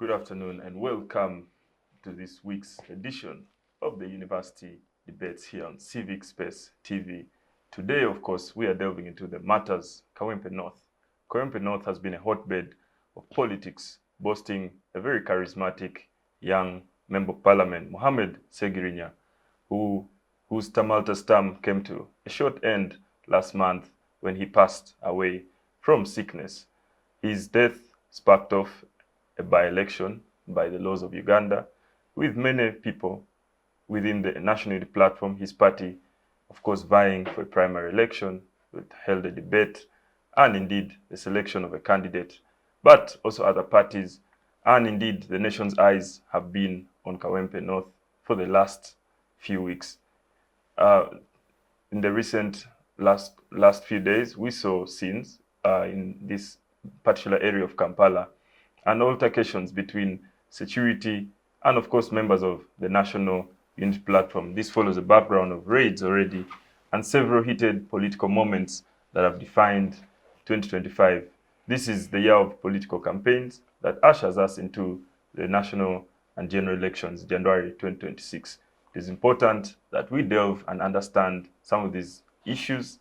Good afternoon and welcome to this week's edition of the University Debates here on Civic Space TV. Today, of course, we are delving into the matters Kawempe North. Kawempe North has been a hotbed of politics, boasting a very charismatic young Member of Parliament, Mohamed Segirinya, whose tumultuous term came to a short end last month when he passed away from sickness. His death sparked off a by-election by the laws of Uganda, with many people within the National Unity Platform, his party, of course, vying for a primary election, held a debate, and indeed the selection of a candidate, but also other parties, and indeed the nation's eyes have been on Kawempe North for the last few weeks. In the recent last few days, we saw scenes in this particular area of Kampala and altercations between security and, of course, members of the National Unity Platform. This follows a background of raids already and several heated political moments that have defined 2025. This is the year of political campaigns that ushers us into the national and general elections, January 2026. It is important that we delve and understand some of these issues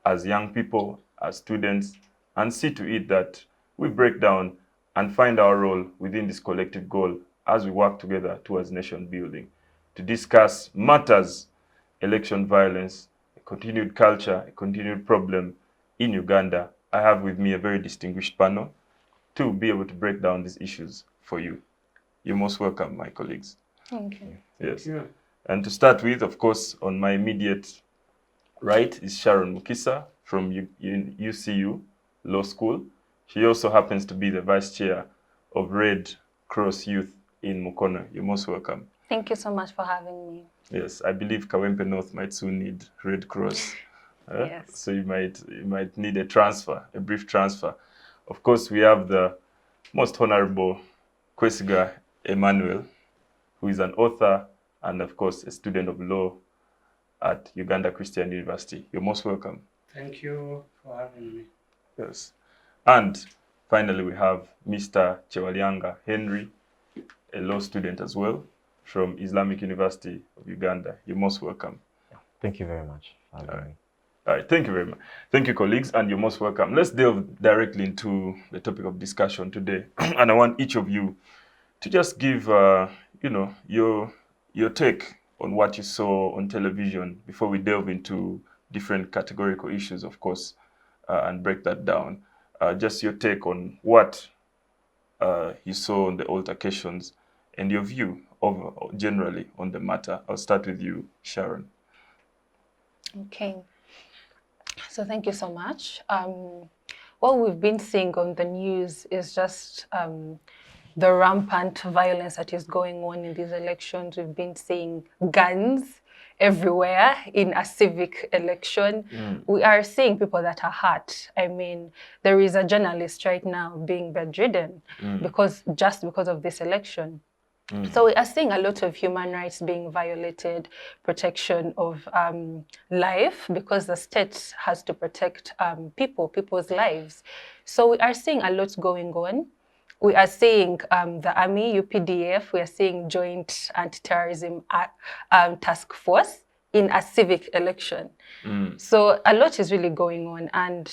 as young people, as students, and see to it that we break down and find our role within this collective goal as we work together towards nation building. To discuss matters, election violence, a continued culture, a continued problem in Uganda, I have with me a very distinguished panel to be able to break down these issues for you. You're most welcome, my colleagues. Thank you. Yes. Thank you. And to start with, of course, on my immediate right is Sharon Mukisa from UCU Law School. She also happens to be the vice chair of Red Cross Youth in Mukono. You're most welcome. Thank you so much for having me. Yes, I believe Kawempe North might soon need Red Cross. Yes. So you might need a transfer, a brief transfer. Of course, we have the most honorable Kwesiga Emmanuel, who is an author and, of course, a student of law at Uganda Christian University. You're most welcome. Thank you for having me. Yes. And finally, we have Mr. Chewalianga Henry, a law student as well from Islamic University of Uganda. You're most welcome. Thank you very much for having me. All right, thank you very much. Thank you, colleagues, and you're most welcome. Let's delve directly into the topic of discussion today. And I want each of you to just give, your take on what you saw on television before we delve into different categorical issues, of course, and break that down. Just your take on what you saw on the altercations and your view of generally on the matter. I'll start with you, Sharon. Okay. So thank you so much. What we've been seeing on the news is just the rampant violence that is going on in these elections. We've been seeing guns everywhere in a civic election. We are seeing people that are hurt. I mean, there is a journalist right now being bedridden because of this election. So we are seeing a lot of human rights being violated, protection of life, because the state has to protect people's lives. So we are seeing a lot going on. We are seeing the Army, UPDF, we are seeing Joint Anti-Terrorism Task Force in a civic election. So a lot is really going on. And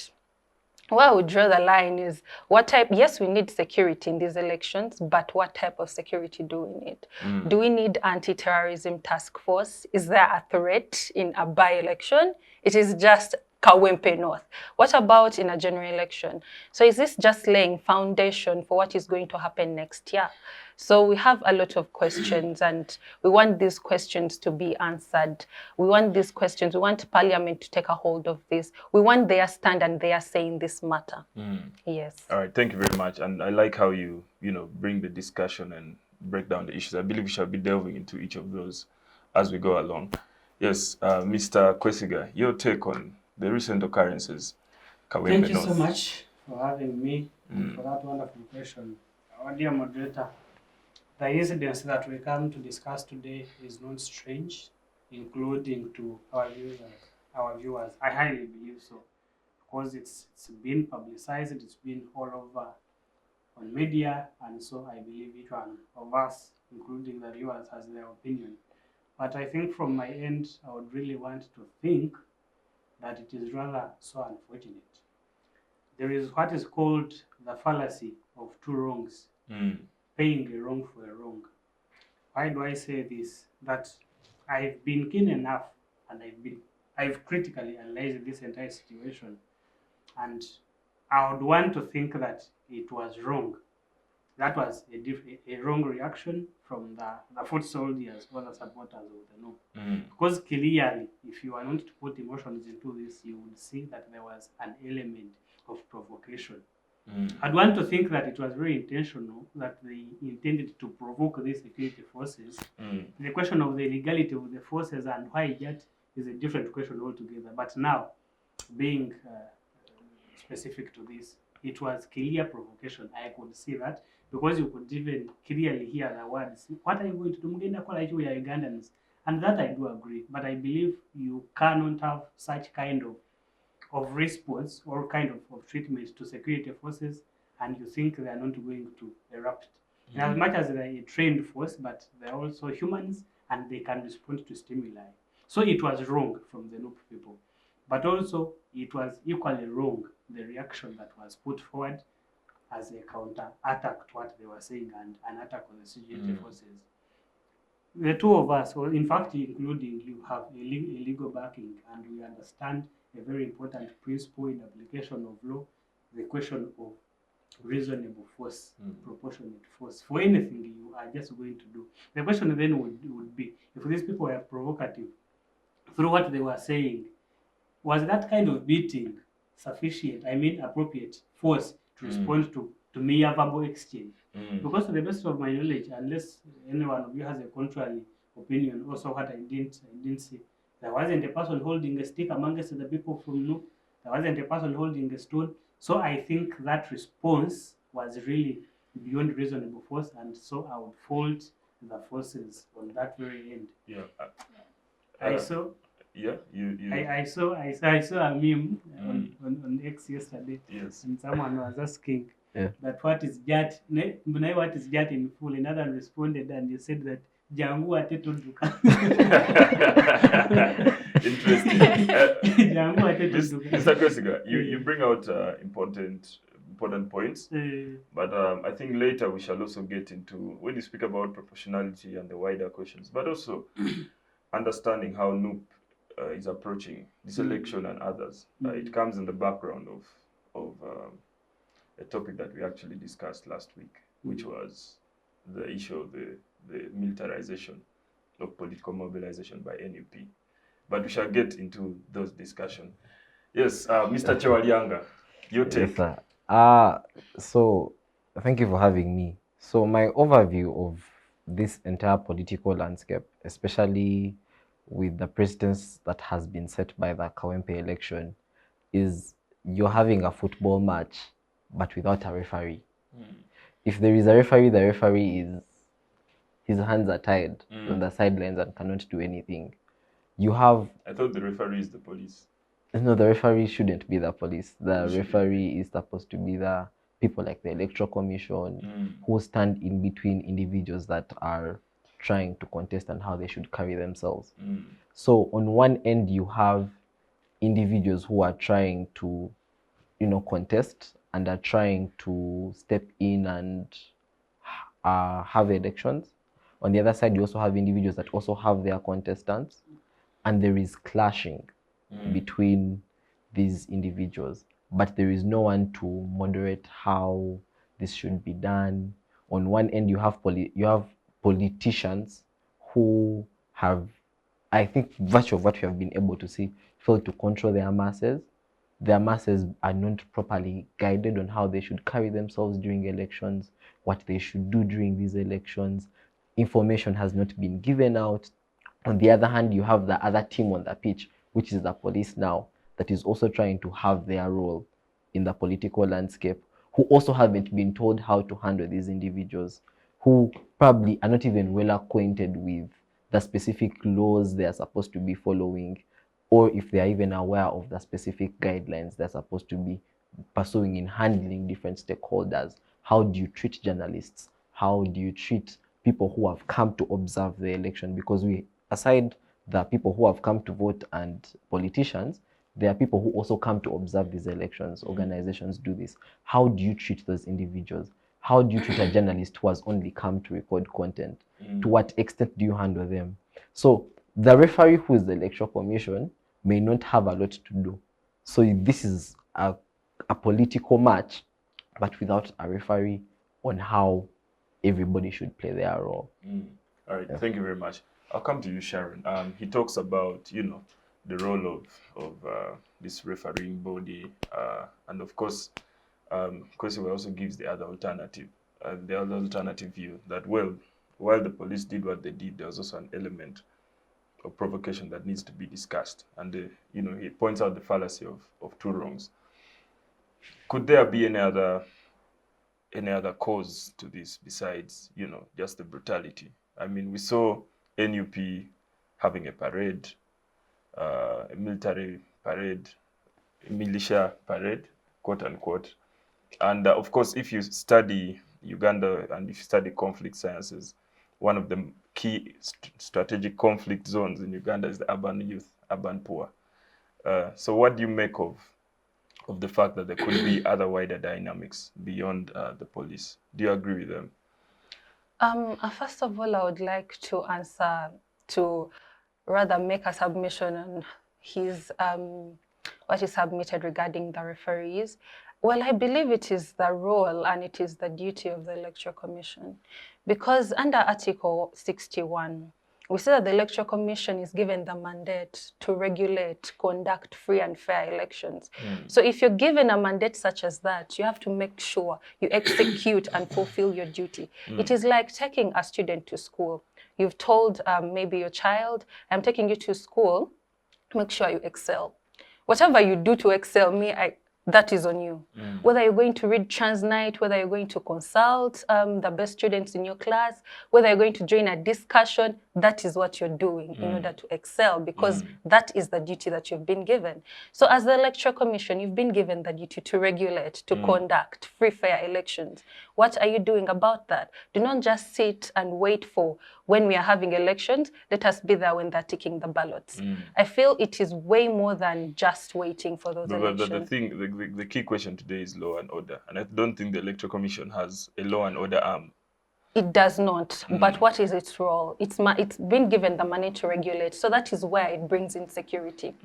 where I would draw the line is what type, yes, we need security in these elections, but what type of security do we need? Do we need anti-terrorism task force? Is there a threat in a by-election? It is just Kawempe North. What about in a general election? So is this just laying foundation for what is going to happen next year? So we have a lot of questions and we want these questions to be answered. We want Parliament to take a hold of this. We want their stand and their say in this matter. Yes. All right, thank you very much. And I like how you bring the discussion and break down the issues. I believe we shall be delving into each of those as we go along. Yes, Mr. Kwesiga, your take on the recent occurrences. Kawempe Thank you North. so much for having me and for that wonderful question. Our dear moderator, the incidents that we come to discuss today is not strange, including to our viewers. I highly believe so, because it's been publicized, it's been all on media, and so I believe each one of us, including the viewers, has their opinion. But I think from my end, I would really want to think that it is rather so unfortunate. There is what is called the fallacy of two wrongs, paying a wrong for a wrong. Why do I say this? That I've been keen enough and I've critically analyzed this entire situation, and I would want to think that it was wrong. That was a wrong reaction from the foot soldiers or the supporters of the no. Because clearly, if you are not to put emotions into this, you would see that there was an element of provocation. I'd want to think that it was very intentional, that they intended to provoke these security forces. The question of the legality of the forces and why yet is a different question altogether. But now, being specific to this, it was clear provocation. I could see that, because you could even clearly hear the words, what are you going to do? Mugenda kola iki, we are Ugandans. And that I do agree. But I believe you cannot have such kind of response or kind of treatment to security forces, and you think they are not going to erupt. As much as they are a trained force, but they are also humans and they can respond to stimuli. So it was wrong from the Nup people. But also, it was equally wrong, the reaction that was put forward as a counter attack to what they were saying and an attack on the security forces. The two of us, or in fact, including you, have a legal backing, and we understand a very important principle in application of law, the question of reasonable force, proportionate force. For anything you are just going to do. The question then would be, if these people were provocative through what they were saying, was that kind of beating sufficient, appropriate force to respond to mere verbal exchange? Because to the best of my knowledge, unless any one of you has a contrary opinion, also what I didn't see, there wasn't a person holding a stick amongst the people from Nup. There wasn't a person holding a stone. So I think that response was really beyond reasonable force, and so I would fault the forces on that very end. Yeah. I saw. Yeah, I saw a meme on X yesterday. Yes. And someone was asking that what is JAT in full. Another responded and he said that Jangu ate tuduka. Interesting. Jangu ate tuduka. Mr. Kwesiga, you bring out important points, but I think later we shall also get into, when you speak about proportionality and the wider questions, but also understanding how Nup is approaching this election and others. It comes in the background of a topic that we actually discussed last week, which was the issue of the militarization of political mobilization by NUP. But we shall get into those discussions. Yes, Mr. Chewalianga, your take. Yes, sir. So thank you for having me. So my overview of this entire political landscape, especially with the precedence that has been set by the Kawempe election, is you're having a football match, but without a referee. If there is a referee, the referee his hands are tied on the sidelines and cannot do anything. You have... I thought the referee is the police. No, the referee shouldn't be the police. The referee is supposed to be the people like the Electoral Commission, who stand in between individuals that are trying to contest and how they should carry themselves. So on one end, you have individuals who are trying to, contest and are trying to step in and have elections. On the other side, you also have individuals that also have their contestants, and there is clashing between these individuals. But there is no one to moderate how this should be done. On one end, you have politicians who have, I think, virtue of what we have been able to see, failed to control their masses. Their masses are not properly guided on how they should carry themselves during elections, what they should do during these elections. Information has not been given out. On the other hand, you have the other team on the pitch, which is the police now, that is also trying to have their role in the political landscape, who also haven't been told how to handle these individuals, who probably are not even well acquainted with the specific laws they are supposed to be following, or if they are even aware of the specific guidelines they're supposed to be pursuing in handling different stakeholders, how do you treat journalists? How do you treat people who have come to observe the election? Because aside the people who have come to vote and politicians, there are people who also come to observe these elections. Organizations do this. How do you treat those individuals? How do you treat a journalist who has only come to record content? To what extent do you handle them? So the referee, who is the Electoral Commission, may not have a lot to do. So this is a political match, but without a referee on how everybody should play their role. All right, thank you very much. I'll come to you, Sharon. He talks about, the role of this refereeing body, and of course, Kwesiwe also gives the other alternative view that, well, while the police did what they did, there was also an element of provocation that needs to be discussed. And, he points out the fallacy of two wrongs. Could there be any other cause to this besides, just the brutality? I mean, we saw NUP having a parade, a military parade, a militia parade, quote unquote. And of course, if you study Uganda and if you study conflict sciences, one of the key strategic conflict zones in Uganda is the urban youth, urban poor. So what do you make of the fact that there could be other wider dynamics beyond the police? Do you agree with them? First of all, I would like to rather make a submission on what he submitted regarding the referees. Well, I believe it is the role and it is the duty of the Electoral Commission, because under Article 61, we say that the Electoral Commission is given the mandate to regulate, conduct free and fair elections. So if you're given a mandate such as that, you have to make sure you execute and fulfill your duty. It is like taking a student to school. You've told maybe your child, I'm taking you to school, make sure you excel. Whatever you do to excel, that is on you. Whether you're going to read Transnight, whether you're going to consult the best students in your class, whether you're going to join a discussion, that is what you're doing in order to excel, because that is the duty that you've been given. So as the Electoral Commission, you've been given the duty to regulate, to conduct free, fair elections. What are you doing about that? Do not just sit and wait for when we are having elections, let us be there when they're taking the ballots. I feel it is way more than just waiting for those elections. The key question today is law and order. And I don't think the Electoral Commission has a law and order arm. It does not. But what is its role? It's been given the money to regulate. So that is where it brings in security.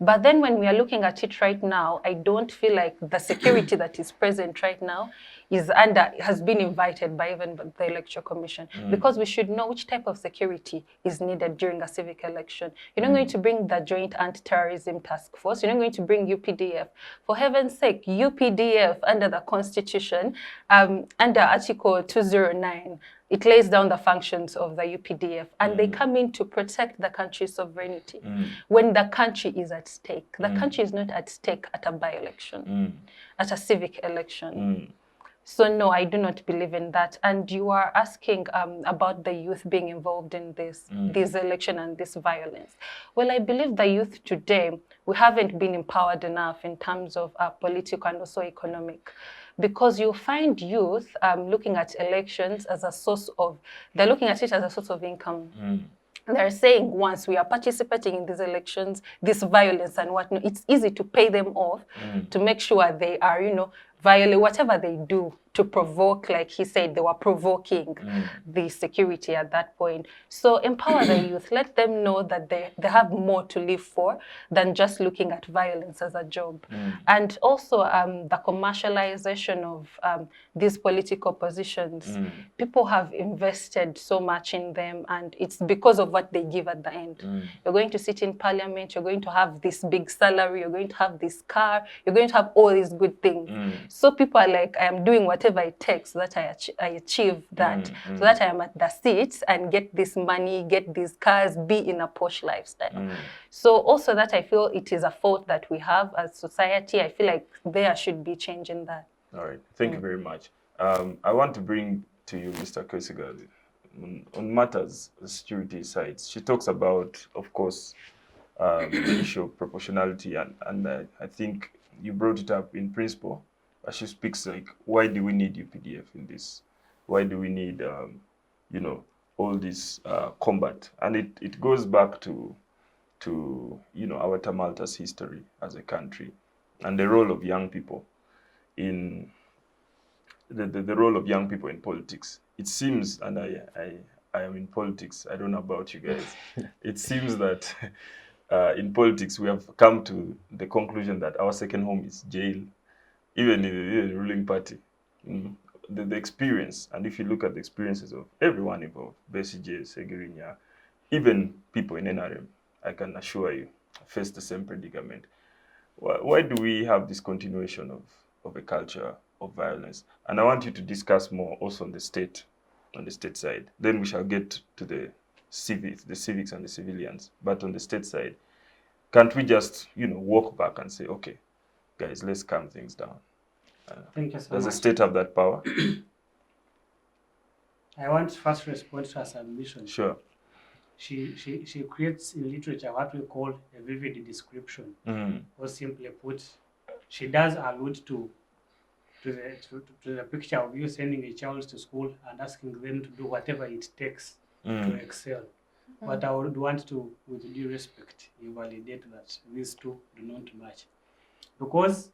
But then when we are looking at it right now, I don't feel like the security that is present right now has been invited by even the Electoral Commission, because we should know which type of security is needed during a civic election. You're not going to bring the Joint Anti-Terrorism Task Force. You're not going to bring UPDF. For heaven's sake, UPDF under the Constitution, under Article 209, it lays down the functions of the UPDF, and they come in to protect the country's sovereignty when the country is at stake. The country is not at stake at a by-election, at a civic election. So no, I do not believe in that. And you are asking about the youth being involved in this election and this violence. Well, I believe the youth today, we haven't been empowered enough in terms of political and also economic. Because you find youth looking at elections as a source of, they're looking at it as a source of income. They're saying once we are participating in these elections, this violence and whatnot, it's easy to pay them off to make sure they are, violate whatever they do to provoke, like he said, they were provoking the security at that point. So empower the youth, let them know that they have more to live for than just looking at violence as a job. And also the commercialization of these political positions, people have invested so much in them, and it's because of what they give at the end. You're going to sit in parliament, you're going to have this big salary, you're going to have this car, you're going to have all these good things. So people are like, I am doing whatever it takes so that I achieve that, so that I am at the seats and get this money, get these cars, be in a posh lifestyle. So also that I feel it is a fault that we have as society. I feel like there should be change in that. All right, thank you very much. I want to bring to you Mr. Kwesiga on matters, security sides. She talks about, of course, the issue of proportionality, and I think you brought it up in principle she speaks like, why do we need UPDF in this? Why do we need, you know, all this combat? And it goes back to you know, our tumultuous history as a country, and the role of young people in the role of young people in politics. It seems, and I am in politics. I don't know about you guys. It seems that in politics we have come to the conclusion that our second home is jail, even in the ruling party. Mm. The experience, and if you look at the experiences of everyone involved, Besigye, Segirinya, even people in NRM, I can assure you, face the same predicament. Why do we have this continuation of a culture of violence? And I want you to discuss more also on the state side. Then we shall get to the civics and the civilians. But on the state side, can't we just, you know, walk back and say, okay, guys, let's calm things down? Thank you so Does the much. state have that power? I want to first respond to her submission. Sure. She creates in literature what we call a vivid description. Mm. Or simply put, she does allude to the picture of you sending a child to school and asking them to do whatever it takes to excel. But I would want to, with due respect, invalidate that these two do not match. Because,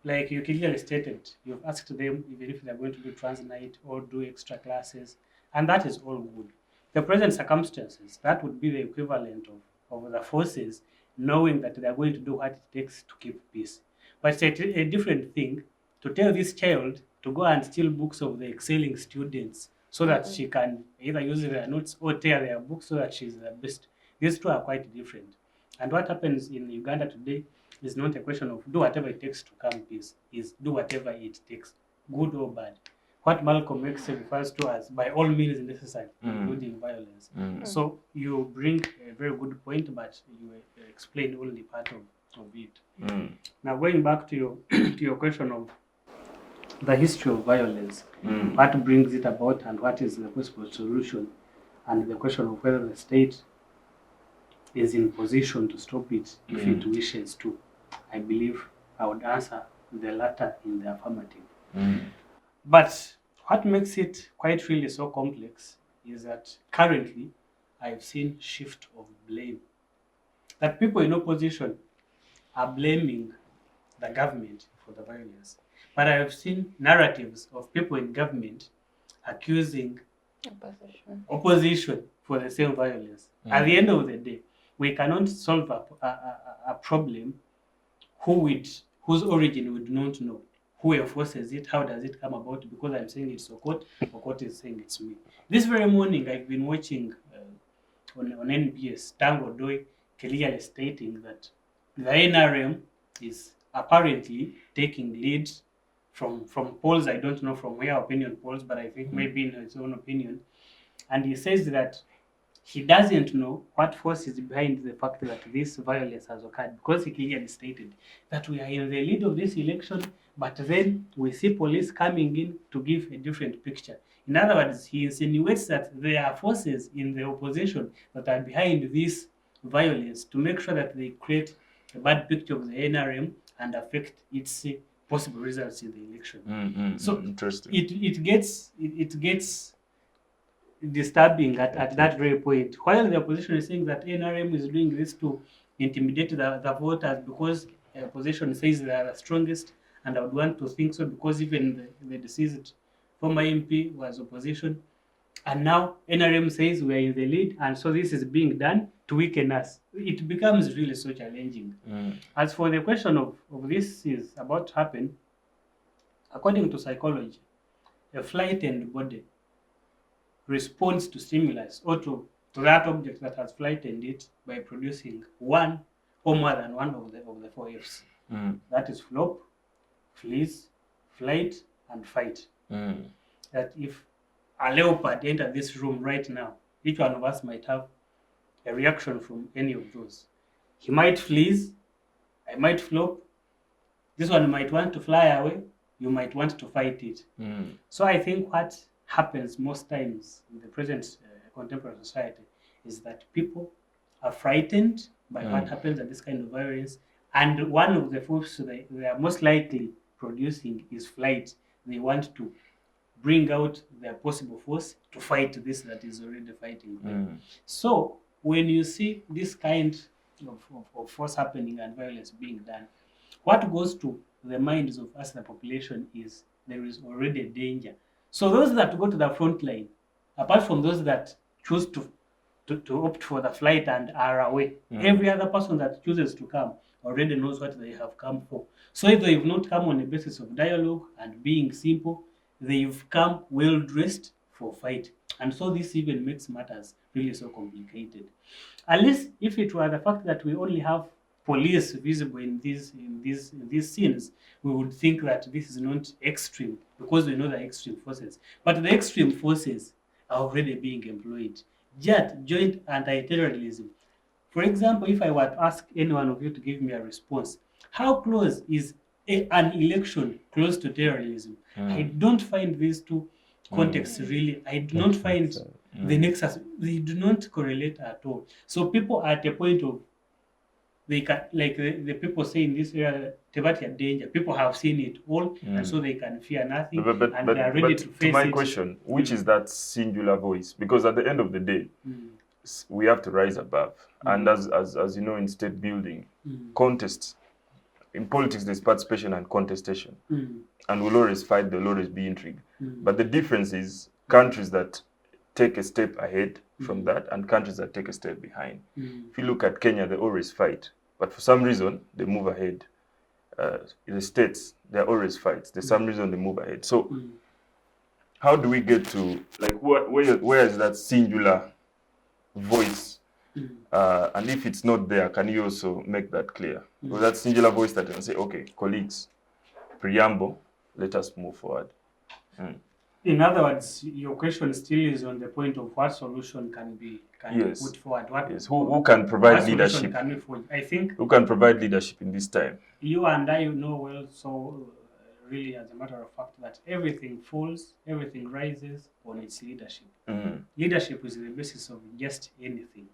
like you clearly stated, you've asked them even if they're going to do transnight or do extra classes, and that is all good. The present circumstances, that would be the equivalent of the forces knowing that they're going to do what it takes to keep peace. But it's a different thing to tell this child to go and steal books of the excelling students so that she can either use their notes or tear their books so that she's the best. These two are quite different. And what happens in Uganda today is not a question of do whatever it takes to calm peace, is do whatever it takes, good or bad. What Malcolm X refers to as by all means necessary, including violence. So you bring a very good point, but you explain only part of it. Now going back to your to your question of the history of violence, what brings it about and what is the possible solution, and the question of whether the state is in position to stop it if it wishes to, I believe I would answer the latter in the affirmative. But what makes it quite really so complex is that currently I've seen shift of blame. That people in opposition are blaming the government for the violence. But I've seen narratives of people in government accusing opposition for the same violence. At the end of the day, we cannot solve a problem whose origin we do not know. Who enforces it? How does it come about? Because I'm saying it's Okot, Okot is saying it's me. This very morning, I've been watching on NBS, Tango Doi clearly stating that the NRM is apparently taking lead from polls. I don't know from where opinion polls, but I think maybe in his own opinion. And he says that he doesn't know what force is behind the fact that this violence has occurred, because he clearly stated that we are in the lead of this election, but then we see police coming in to give a different picture. In other words, he insinuates that there are forces in the opposition that are behind this violence to make sure that they create a bad picture of the NRM and affect its possible results in the election. So interesting. It gets disturbing at that very point. While the opposition is saying that NRM is doing this to intimidate the voters because the opposition says they are the strongest, and I would want to think so because even the deceased former MP was opposition, and now NRM says we are in the lead, and so this is being done to weaken us. It becomes really so challenging. As for the question of this is about to happen, according to psychology, a frightened body responds to stimulus or to that object that has frightened it by producing one or more than one of the four F's. That is flop, flees, flight, and fight. That if a leopard entered this room right now, each one of us might have a reaction from any of those. He might flees, I might flop, this one might want to fly away, you might want to fight it. So I think what happens most times in the present contemporary society is that people are frightened by what happens at this kind of violence, and one of the forces they are most likely producing is flight. They want to bring out their possible force to fight this that is already fighting them. So when you see this kind of force happening and violence being done, what goes to the minds of us, the population, is there is already a danger. So those that go to the front line, apart from those that choose to opt for the flight and are away, every other person that chooses to come already knows what they have come for. So if they've not come on a basis of dialogue and being simple, they've come well dressed for fight. And so this even makes matters really so complicated. At least if it were the fact that we only have police visible in these scenes, we would think that this is not extreme because we know the extreme forces. But the extreme forces are already being employed. JAT, Joint Anti-Terrorism. For example, if I were to ask any one of you to give me a response, how close is an election close to terrorism? I don't find these two contexts really. I do not find the nexus. They do not correlate at all. So people are at a point of they can, like the people say in this area, Tebati danger. People have seen it all, and so they can fear nothing, and they are ready to face it. My question, which is that singular voice? Because at the end of the day, we have to rise above. And as you know, in state building, contests, in politics, there's participation and contestation. And we'll always fight, there'll always be intrigue. But the difference is countries that take a step ahead from that and countries that take a step behind. If you look at Kenya, they always fight. But for some reason, they move ahead. In the States, there are always fights. There's some reason they move ahead. So how do we get to, like, where is that singular voice? And if it's not there, can you also make that clear? Because that singular voice that can say, okay, colleagues, preamble, let us move forward. In other words, your question still is on the point of what solution can be put forward. What, who can provide leadership? Can we forge? I think who can provide leadership in this time? You and I know well, so really as a matter of fact, that everything falls, everything rises on its leadership. Leadership is the basis of just anything.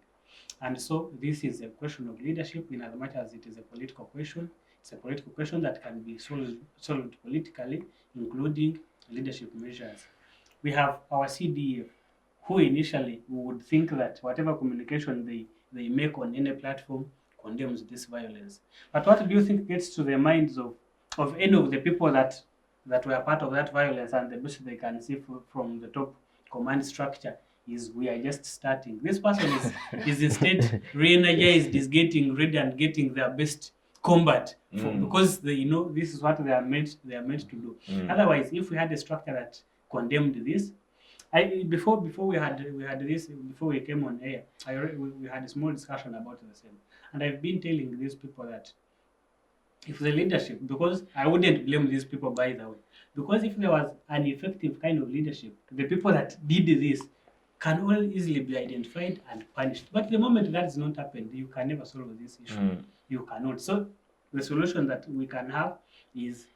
And so this is a question of leadership in as much as it is a political question. It's a political question that can be solved politically, including leadership measures. We have our CDF, who initially would think that whatever communication they make on any platform condemns this violence. But what do you think gets to the minds of any of the people that were part of that violence, and the best they can see from the top command structure is we are just starting. This person is instead re-energized, is getting ready and getting their best combat because they know this is what they are meant to do. Otherwise, if we had a structure that condemned this, before we had this, before we came on air, we had a small discussion about the same, and I've been telling these people that if the leadership, because I wouldn't blame these people, by the way, because if there was an effective kind of leadership, the people that did this can all easily be identified and punished. But the moment that is not happened, you can never solve this issue. You cannot. So the solution that we can have is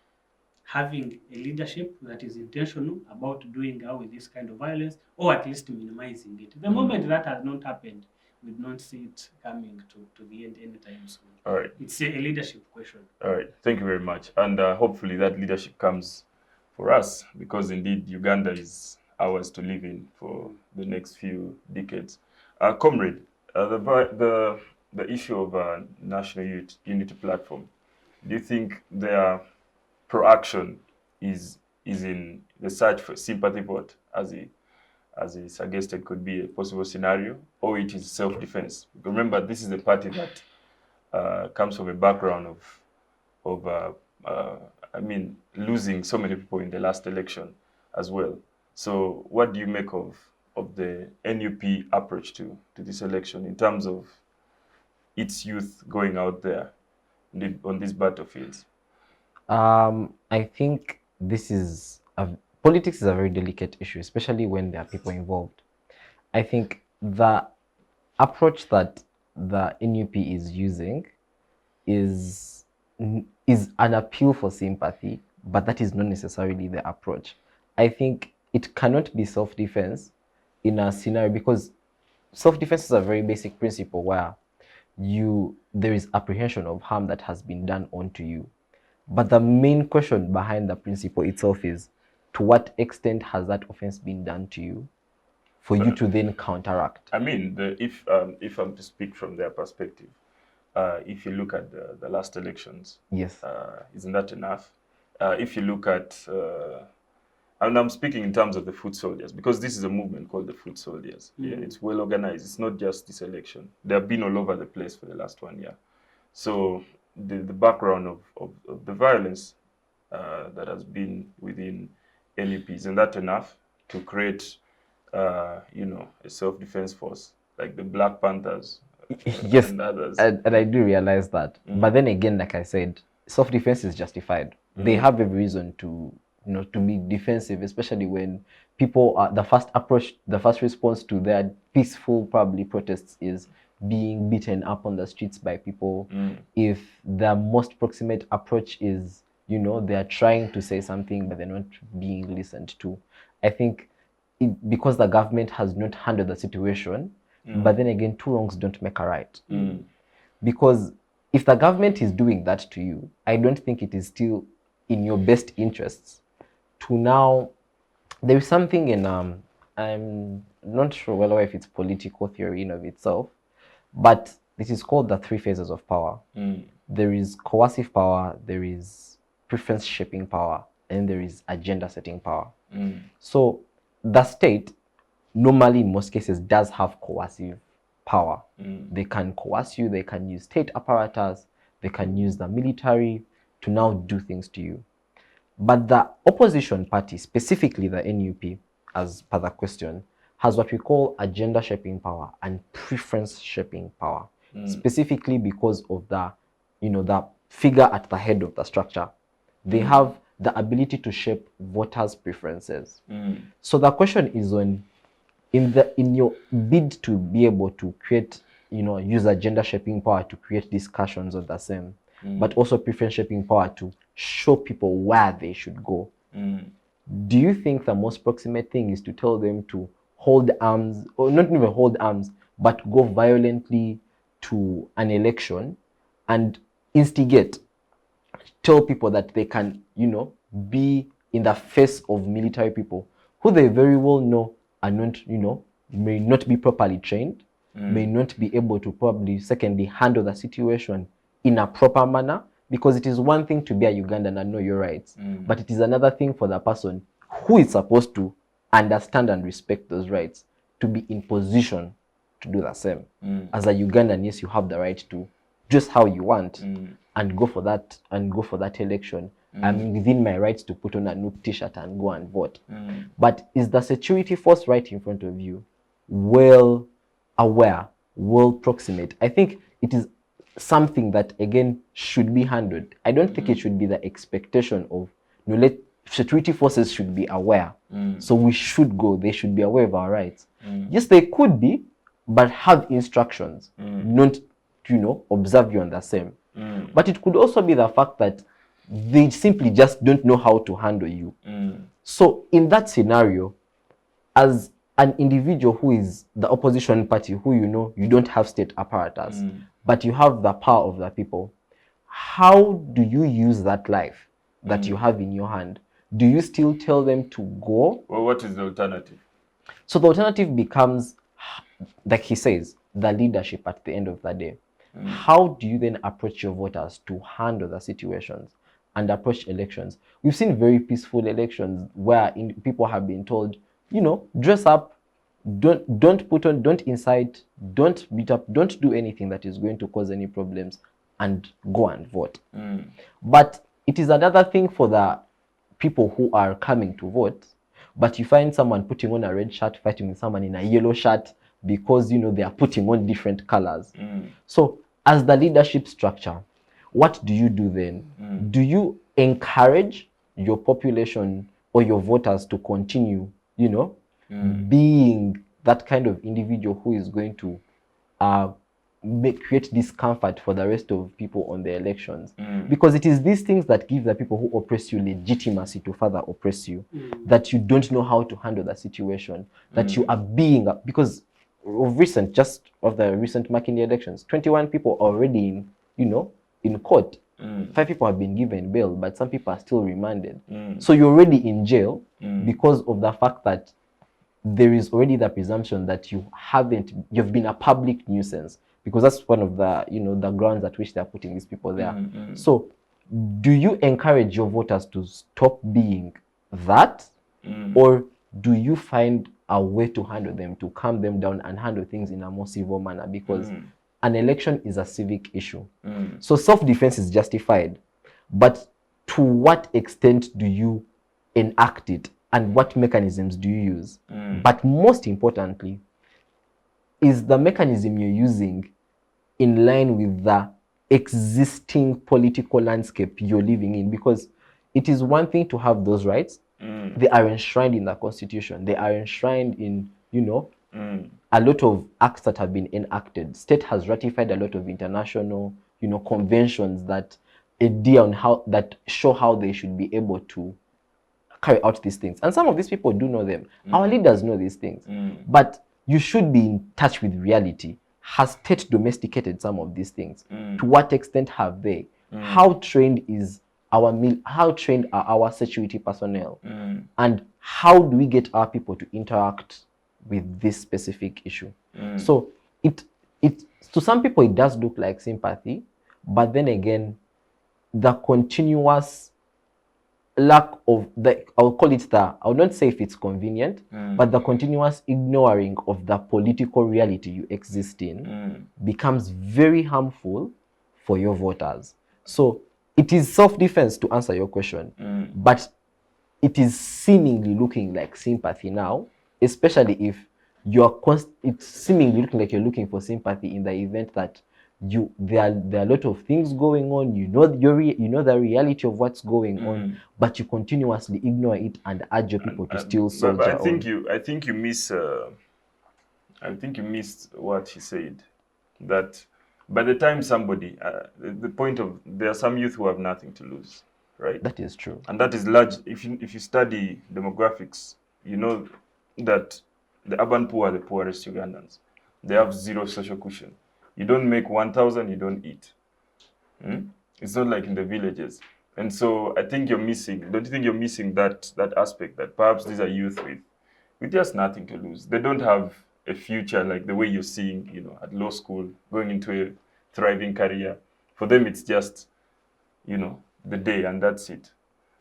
having a leadership that is intentional about doing away with this kind of violence, or at least minimizing it. The moment that has not happened, we do not see it coming to the end anytime soon. All right. It's a leadership question. All right. Thank you very much. And hopefully that leadership comes for us, because indeed Uganda is ours to live in for the next few decades. Comrade, the issue of National Unity Platform, do you think their proaction is in the search for sympathy vote, as he suggested could be a possible scenario, or it is self-defense? Remember, this is the party that comes from a background of losing so many people in the last election as well. So what do you make of the NUP approach to this election in terms of its youth going out there on these battlefields? I think politics is a very delicate issue, especially when there are people involved. I think the approach that the NUP is using is an appeal for sympathy, but that is not necessarily the approach. I think it cannot be self-defense in a scenario, because self-defense is a very basic principle where there is apprehension of harm that has been done onto you. But the main question behind the principle itself is, to what extent has that offense been done to you for you to then counteract? I mean, if I'm to speak from their perspective, if you look at the last elections, Yes. Isn't that enough? If you look at, and I'm speaking in terms of the foot soldiers, because this is a movement called the foot soldiers. Yeah, it's well organized. It's not just this election. They have been all over the place for the last 1 year. So the background of the violence that has been within NUP, isn't that enough to create, a self-defense force like the Black Panthers Yes, and others? and I do realize that. But then again, like I said, self-defense is justified. They have every reason to, to be defensive, especially when people are the first response to their peaceful, probably protests is being beaten up on the streets by people. If the most proximate approach is, they are trying to say something, but they're not being listened to. I think because the government has not handled the situation, but then again, two wrongs don't make a right. Because if the government is doing that to you, I don't think it is still in your best interests to now. There is something in I'm not sure whether if it's political theory in of itself, but this is called the three phases of power. There is coercive power, there is preference shaping power, and there is agenda setting power. So the state normally in most cases does have coercive power. They can coerce you, they can use state apparatus, they can use the military to now do things to you. But the opposition party, specifically the NUP, as per the question, has what we call agenda shaping power and preference shaping power, specifically because of the, the figure at the head of the structure. They have the ability to shape voters' preferences. So the question is on, in your bid to be able to create, use agenda shaping power to create discussions on the same, but also preference shaping power to show people where they should go. Do you think the most proximate thing is to tell them to hold arms, or not even hold arms, but go violently to an election and instigate, tell people that they can, be in the face of military people who they very well know are not, may not be properly trained, may not be able to probably, secondly, handle the situation in a proper manner? Because it is one thing to be a Ugandan and know your rights, but it is another thing for the person who is supposed to understand and respect those rights to be in position to do the same. As a Ugandan, yes, you have the right to dress how you want and go for that election. I'm within my rights to put on a new t-shirt and go and vote. But is the security force right in front of you well aware, well proximate? I think it is something that, again, should be handled. I don't think it should be the expectation of, security forces should be aware. So we should go, they should be aware of our rights. Yes, they could be, but have instructions, not, observe you on the same. But it could also be the fact that they simply just don't know how to handle you. So in that scenario, as an individual who is the opposition party, who you don't have state apparatus, but you have the power of the people, how do you use that life that you have in your hand? Do you still tell them to go? Well, what is the alternative? So the alternative becomes, like he says, the leadership at the end of the day. How do you then approach your voters to handle the situations and approach elections? We've seen very peaceful elections where people have been told, dress up, don't put on, don't incite, don't beat up, don't do anything that is going to cause any problems, and go and vote. But it is another thing for the people who are coming to vote, but you find someone putting on a red shirt fighting with someone in a yellow shirt because they are putting on different colors. So as the leadership structure, what do you do then? Do you encourage your population or your voters to continue, being that kind of individual who is going to create discomfort for the rest of people on the elections? Because it is these things that give the people who oppress you legitimacy to further oppress you, that you don't know how to handle the situation, that you are being, because of the recent Makindi elections, 21 people already in court 5 people have been given bail, but some people are still remanded. So you're already in jail because of the fact that there is already the presumption that you've been a public nuisance, because that's one of the, the grounds at which they're putting these people there. So do you encourage your voters to stop being that, or do you find a way to handle them, to calm them down and handle things in a more civil manner? Because an election is a civic issue. So self-defense is justified, but to what extent do you enact it, and what mechanisms do you use? But most importantly, is the mechanism you're using in line with the existing political landscape you're living in? Because it is one thing to have those rights. They are enshrined in the Constitution. They are enshrined in, a lot of acts that have been enacted. State has ratified a lot of international, conventions that adhere on that show how they should be able to carry out these things. And some of these people do know them. Our leaders know these things. But you should be in touch with reality. Has state domesticated some of these things? To what extent have they? How trained are our security personnel? And how do we get our people to interact with this specific issue? So it to some people it does look like sympathy, but then again, the continuous lack of I would not say if it's convenient, but the continuous ignoring of the political reality you exist in becomes very harmful for your voters. So it is self-defense, to answer your question, but it is seemingly looking like sympathy now, especially if it's seemingly looking like you're looking for sympathy in the event that there are a lot of things going on, you know the reality of what's going on, but you continuously ignore it and urge your people to still soldier but I think you missed what he said, that by the time somebody the point of, there are some youth who have nothing to lose, right? That is true. And that is large. If you study demographics, you know that the urban poor are the poorest Ugandans. They have zero social cushion. You don't make 1,000, you don't eat. It's not like in the villages. And so I think don't you think you're missing that aspect, that perhaps these are youth with just nothing to lose. They don't have a future like the way you're seeing, at law school, going into a thriving career. For them, it's just, the day, and that's it.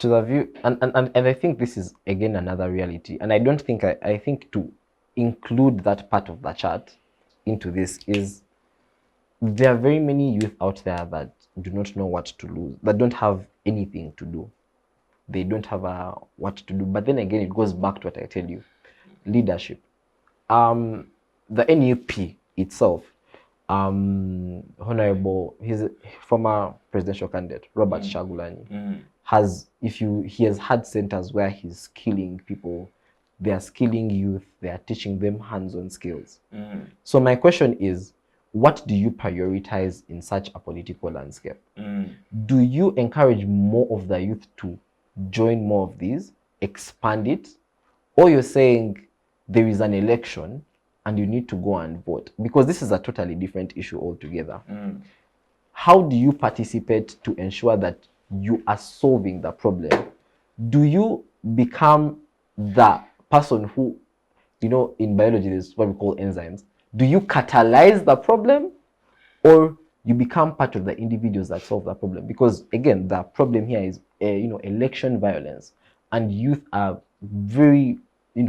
To the view, and I think this is again another reality. And I don't think, I think to include that part of the chart into this is, there are very many youth out there that do not know what to lose, that don't have anything to do. They don't have what to do. But then again, it goes back to what I tell you, leadership. The NUP itself, Honorable, his former presidential candidate, Robert Chagulanyi, he has had centers where he's skilling people. They are skilling youth. They are teaching them hands-on skills. So my question is, what do you prioritize in such a political landscape? Do you encourage more of the youth to join more of these, expand it, or you're saying there is an election and you need to go and vote? Because this is a totally different issue altogether. How do you participate to ensure that you are solving the problem? Do you become the person who, in biology, there's what we call enzymes. Do you catalyze the problem, or you become part of the individuals that solve the problem? Because again, the problem here is, election violence, and youth are very,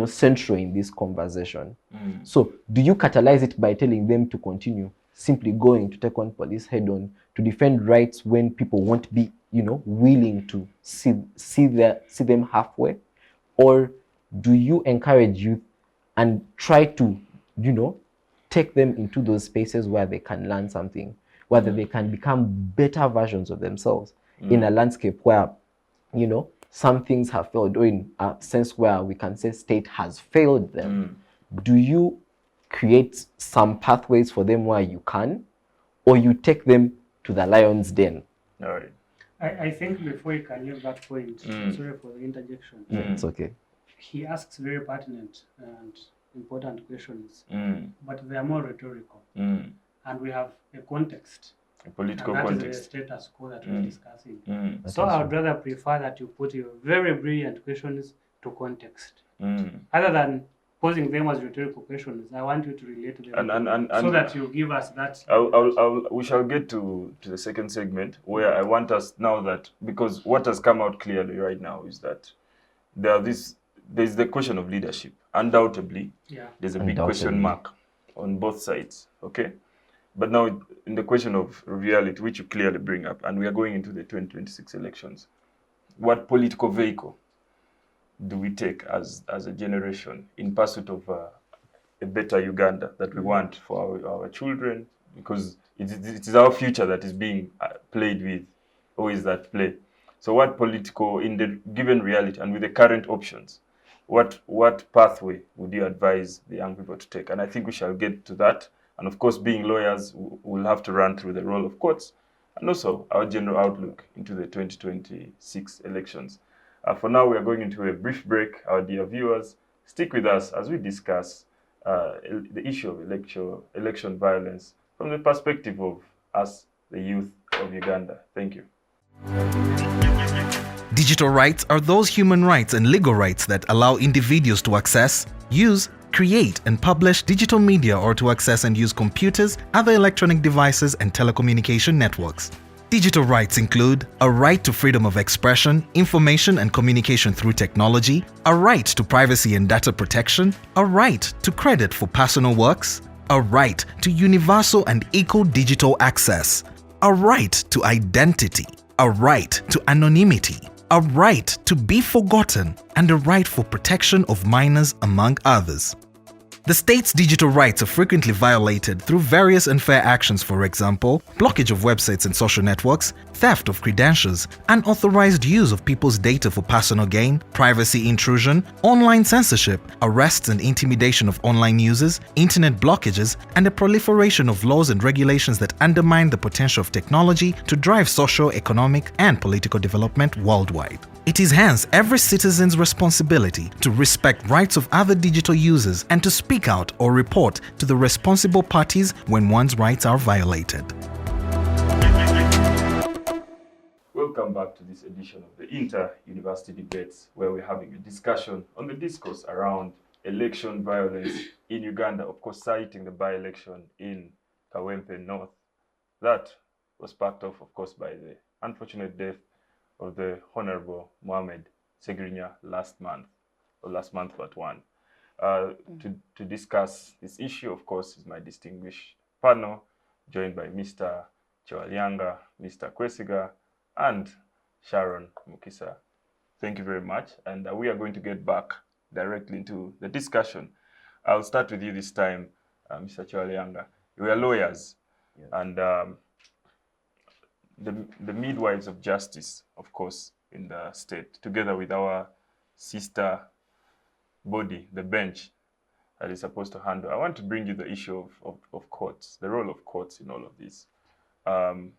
central in this conversation. So do you catalyze it by telling them to continue simply going to take on police head-on, to defend rights when people won't be, willing to see them halfway? Or do you encourage youth and try to, take them into those spaces where they can learn something, whether they can become better versions of themselves in a landscape where, some things have failed, or in a sense where we can say state has failed them? Do you create some pathways for them where you can, or you take them to the lion's den? All right. I think before you can leave that point, sorry for the interjection. It's okay. He asks very pertinent and important questions, but they are more rhetorical. And we have a context A political and that context. is the status quo that we're discussing. Mm. So I would rather prefer that you put your very brilliant questions to context. Mm. Other than posing them as rhetorical questions, I want you to relate to them And so that you give us that. we shall get to the second segment where I want us now that, because what has come out clearly right now is that there's the question of leadership. Undoubtedly, there's a big question mark on both sides. Okay, but now in the question of reality, which you clearly bring up, and we are going into the 2026 elections, what political vehicle do we take as a generation in pursuit of a better Uganda that we want for our children? Because it is our future that is being played with, or is that play? So what political, in the given reality and with the current options, what pathway would you advise the young people to take? And I think we shall get to that. And of course, being lawyers, we'll have to run through the role of courts and also our general outlook into the 2026 elections. For now, we are going into a brief break. Our dear viewers, stick with us as we discuss the issue of election violence from the perspective of us, the youth of Uganda. Thank you. Digital rights are those human rights and legal rights that allow individuals to access, use, create, and publish digital media or to access and use computers, other electronic devices, and telecommunication networks. Digital rights include a right to freedom of expression, information and communication through technology, a right to privacy and data protection, a right to credit for personal works, a right to universal and equal digital access, a right to identity, a right to anonymity, a right to be forgotten, and a right for protection of minors, among others. The state's digital rights are frequently violated through various unfair actions, for example, blockage of websites and social networks, theft of credentials, unauthorized use of people's data for personal gain, privacy intrusion, online censorship, arrests and intimidation of online users, internet blockages, and the proliferation of laws and regulations that undermine the potential of technology to drive social, economic, and political development worldwide. It is hence every citizen's responsibility to respect rights of other digital users and to speak out or report to the responsible parties when one's rights are violated. Welcome back to this edition of the Inter-University Debates, where we're having a discussion on the discourse around election violence in Uganda, of course citing the by-election in Kawempe North. That was sparked off, of course, by the unfortunate death of the Honorable Mohamed Segrinya last month but one. To discuss this issue, of course, is my distinguished panel, joined by Mr. Chewalianga, Mr. Kwesiga, and Sharon Mukisa. Thank you very much. And we are going to get back directly into the discussion. I'll start with you this time, Mr. Chewalianga. You are lawyers, yes. And the midwives of justice, of course, in the state, together with our sister body, the bench, that is supposed to handle. I want to bring you the issue of courts, the role of courts in all of this.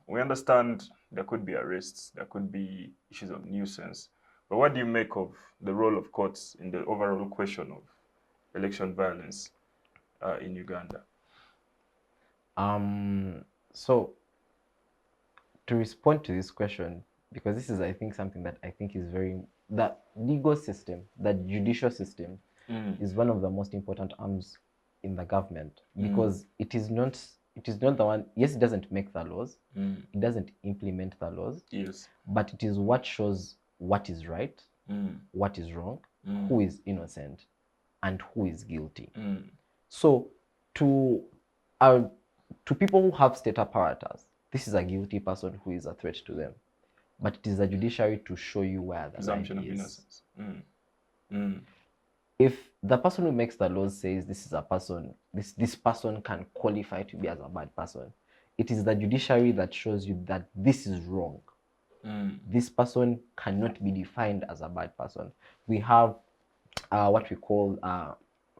We understand there could be arrests, there could be issues of nuisance, but what do you make of the role of courts in the overall question of election violence in Uganda? So, to respond to this question, because this is, I think, something that I think is that legal system, that judicial system, is one of the most important arms in the government, because it is not the one. Yes, it doesn't make the laws, it doesn't implement the laws, yes, but it is what shows what is right, what is wrong, who is innocent, and who is guilty. So to people who have state apparatus, this is a guilty person who is a threat to them. But it is the judiciary to show you where the presumption line of is. innocence. If the person who makes the laws says this is a person, this person can qualify to be as a bad person, it is the judiciary that shows you that this is wrong. This person cannot be defined as a bad person. We have what we call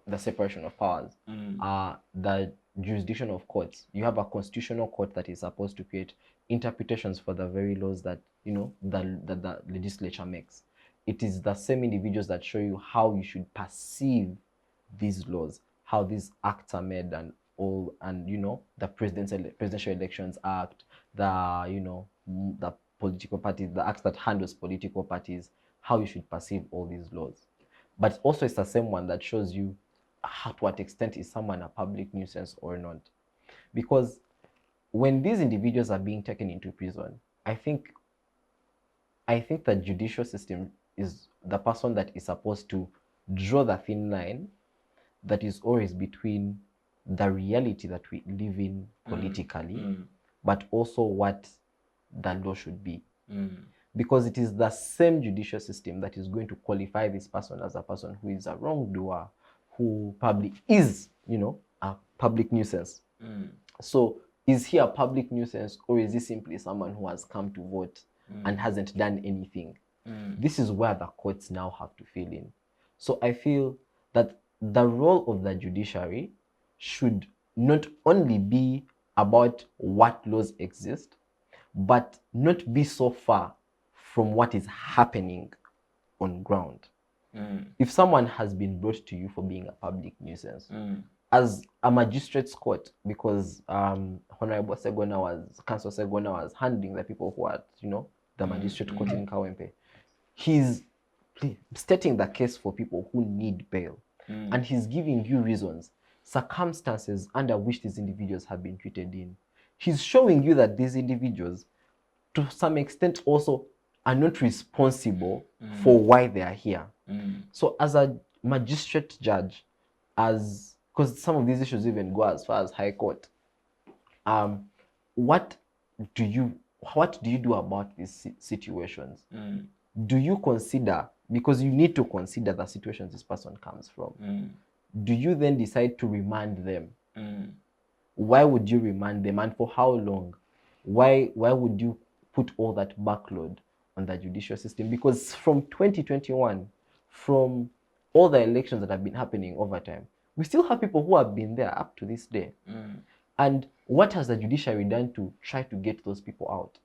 the separation of powers, the jurisdiction of courts. You have a constitutional court that is supposed to create interpretations for the very laws that the legislature makes. It is the same individuals that show you how you should perceive these laws, how these acts are made, and all, and the Presidential Elections Act, the political parties, the acts that handles political parties, how you should perceive all these laws. But also it's the same one that shows you to what extent is someone a public nuisance or not. Because when these individuals are being taken into prison, I think the judicial system is the person that is supposed to draw the thin line that is always between the reality that we live in politically, but also what the law should be. Because it is the same judicial system that is going to qualify this person as a person who is a wrongdoer, who probably is, a public nuisance. So is he a public nuisance, or is he simply someone who has come to vote and hasn't done anything? This is where the courts now have to fill in. So I feel that the role of the judiciary should not only be about what laws exist, but not be so far from what is happening on ground. If someone has been brought to you for being a public nuisance, as a magistrate's court, because Honorable Council Segona was handling the people who are, the magistrate court in Kawempe, he's stating the case for people who need bail. And he's giving you reasons, circumstances under which these individuals have been treated in. He's showing you that these individuals, to some extent, also are not responsible for why they are here. So as a magistrate judge, because some of these issues even go as far as High Court, what do you do about these situations? Do you consider, because you need to consider the situations this person comes from, do you then decide to remand them? Why would you remand them, and for how long? Why would you put all that backload on the judicial system? Because from 2021, from all the elections that have been happening over time, we still have people who have been there up to this day. And what has the judiciary done to try to get those people out?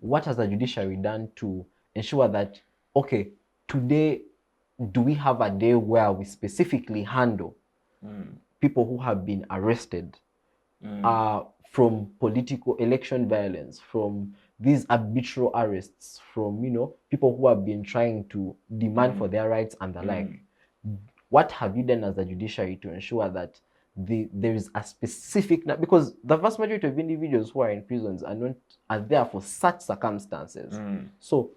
What has the judiciary done to ensure that, okay, today, do we have a day where we specifically handle people who have been arrested from political election violence, from these arbitrary arrests, from people who have been trying to demand for their rights and the like? What have you done as a judiciary to ensure that there is a specific, because the vast majority of individuals who are in prisons are there for such circumstances. So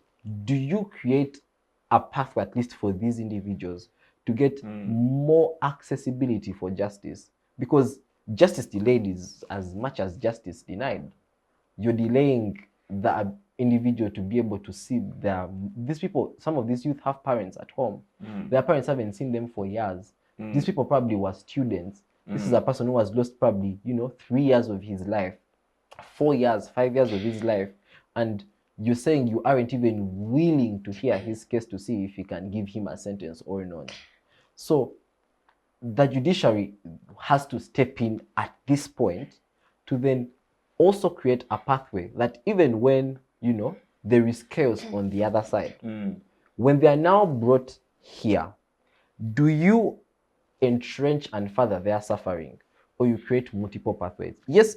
do you create a pathway, at least for these individuals, to get more accessibility for justice? Because justice delayed is as much as justice denied. You're delaying the individual to be able to see these people. Some of these youth have parents at home. Their parents haven't seen them for years. These people probably were students. This is a person who has lost probably 3 years of his life, 4 years, 5 years of his life, and you're saying you aren't even willing to hear his case to see if you can give him a sentence or not. So the judiciary has to step in at this point to then also create a pathway that even when, there is chaos on the other side, when they are now brought here, do you entrench and further their suffering, or you create multiple pathways? Yes,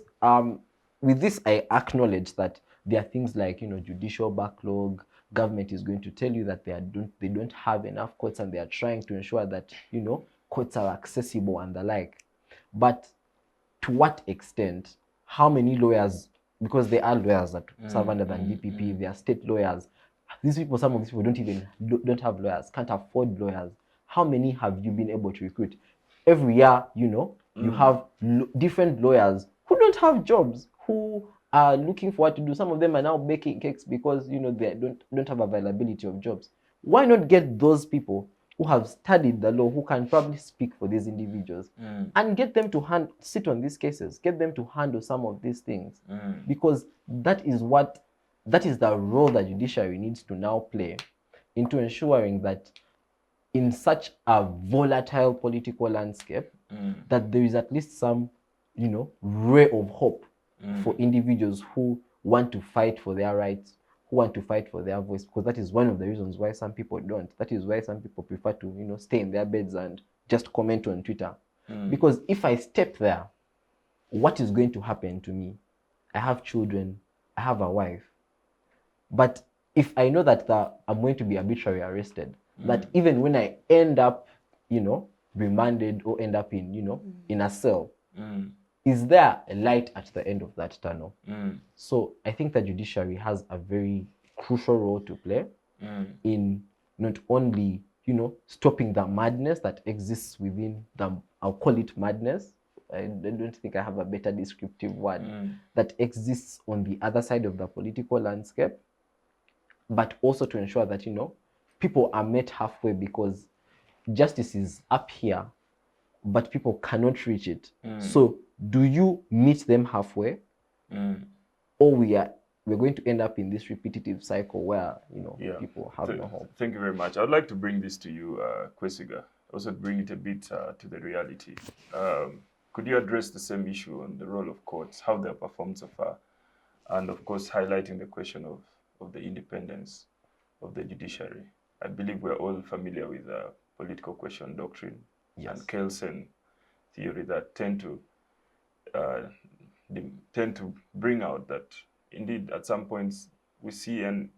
with this, I acknowledge that there are things like, judicial backlog. Government is going to tell you that they don't have enough courts, and they are trying to ensure that, courts are accessible and the like. But to what extent? How many lawyers? Because there are lawyers that serve under the DPP, they are state lawyers. Some of these people don't have lawyers, can't afford lawyers. How many have you been able to recruit? Every year, you have different lawyers who don't have jobs, who are looking for what to do. Some of them are now baking cakes because they don't have availability of jobs. Why not get those people who have studied the law, who can probably speak for these individuals, and get them to sit on these cases, get them to handle some of these things? Because that is the role the judiciary needs to now play into ensuring that in such a volatile political landscape, that there is at least some, ray of hope for individuals who want to fight for their rights, who want to fight for their voice. Because that is one of the reasons why some people don't. That is why some people prefer to, stay in their beds and just comment on Twitter. Because if I step there what is going to happen to me? I have children, I have a wife. But if I know that I'm going to be arbitrarily arrested, that even when I end up, remanded or end up in, in a cell, is there a light at the end of that tunnel? So I think the judiciary has a very crucial role to play in not only, stopping the madness that exists within I'll call it madness. I don't think I have a better descriptive word that exists on the other side of the political landscape, but also to ensure that, people are met halfway, because justice is up here, but people cannot reach it. So do you meet them halfway, or we're going to end up in this repetitive cycle where, people have no hope? Thank you very much. I'd like to bring this to you, Kwesiga, also bring it a bit to the reality. Could you address the same issue on the role of courts, how they have performed so far, and of course highlighting the question of the independence of the judiciary? I believe we're all familiar with political question doctrine and Kelsen theory that tend to bring out that indeed at some points we see an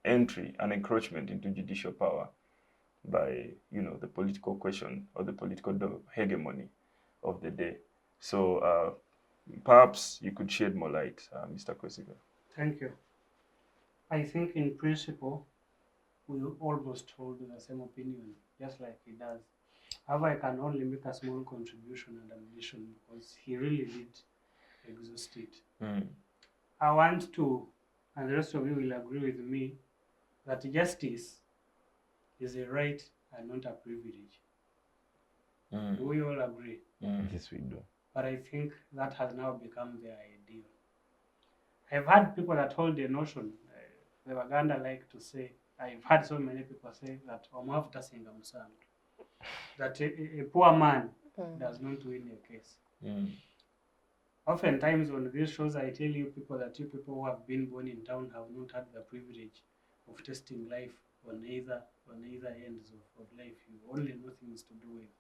encroachment into judicial power by the political question or the political hegemony of the day. So perhaps you could shed more light, Mr. Kwesiga. Thank you. I think in principle, we almost hold the same opinion, just like he does. However, I can only make a small contribution and addition because he really did exhaust it. I want to, and the rest of you will agree with me, that justice is a right and not a privilege. Do we all agree? Yes, we do. But I think that has now become the ideal. I've had people that hold the notion, the Uganda like to say, I've had so many people say that that a poor man does not win a case. Oftentimes on these shows, I tell you people that you people who have been born in town have not had the privilege of tasting life on either ends of life. You only know things to do with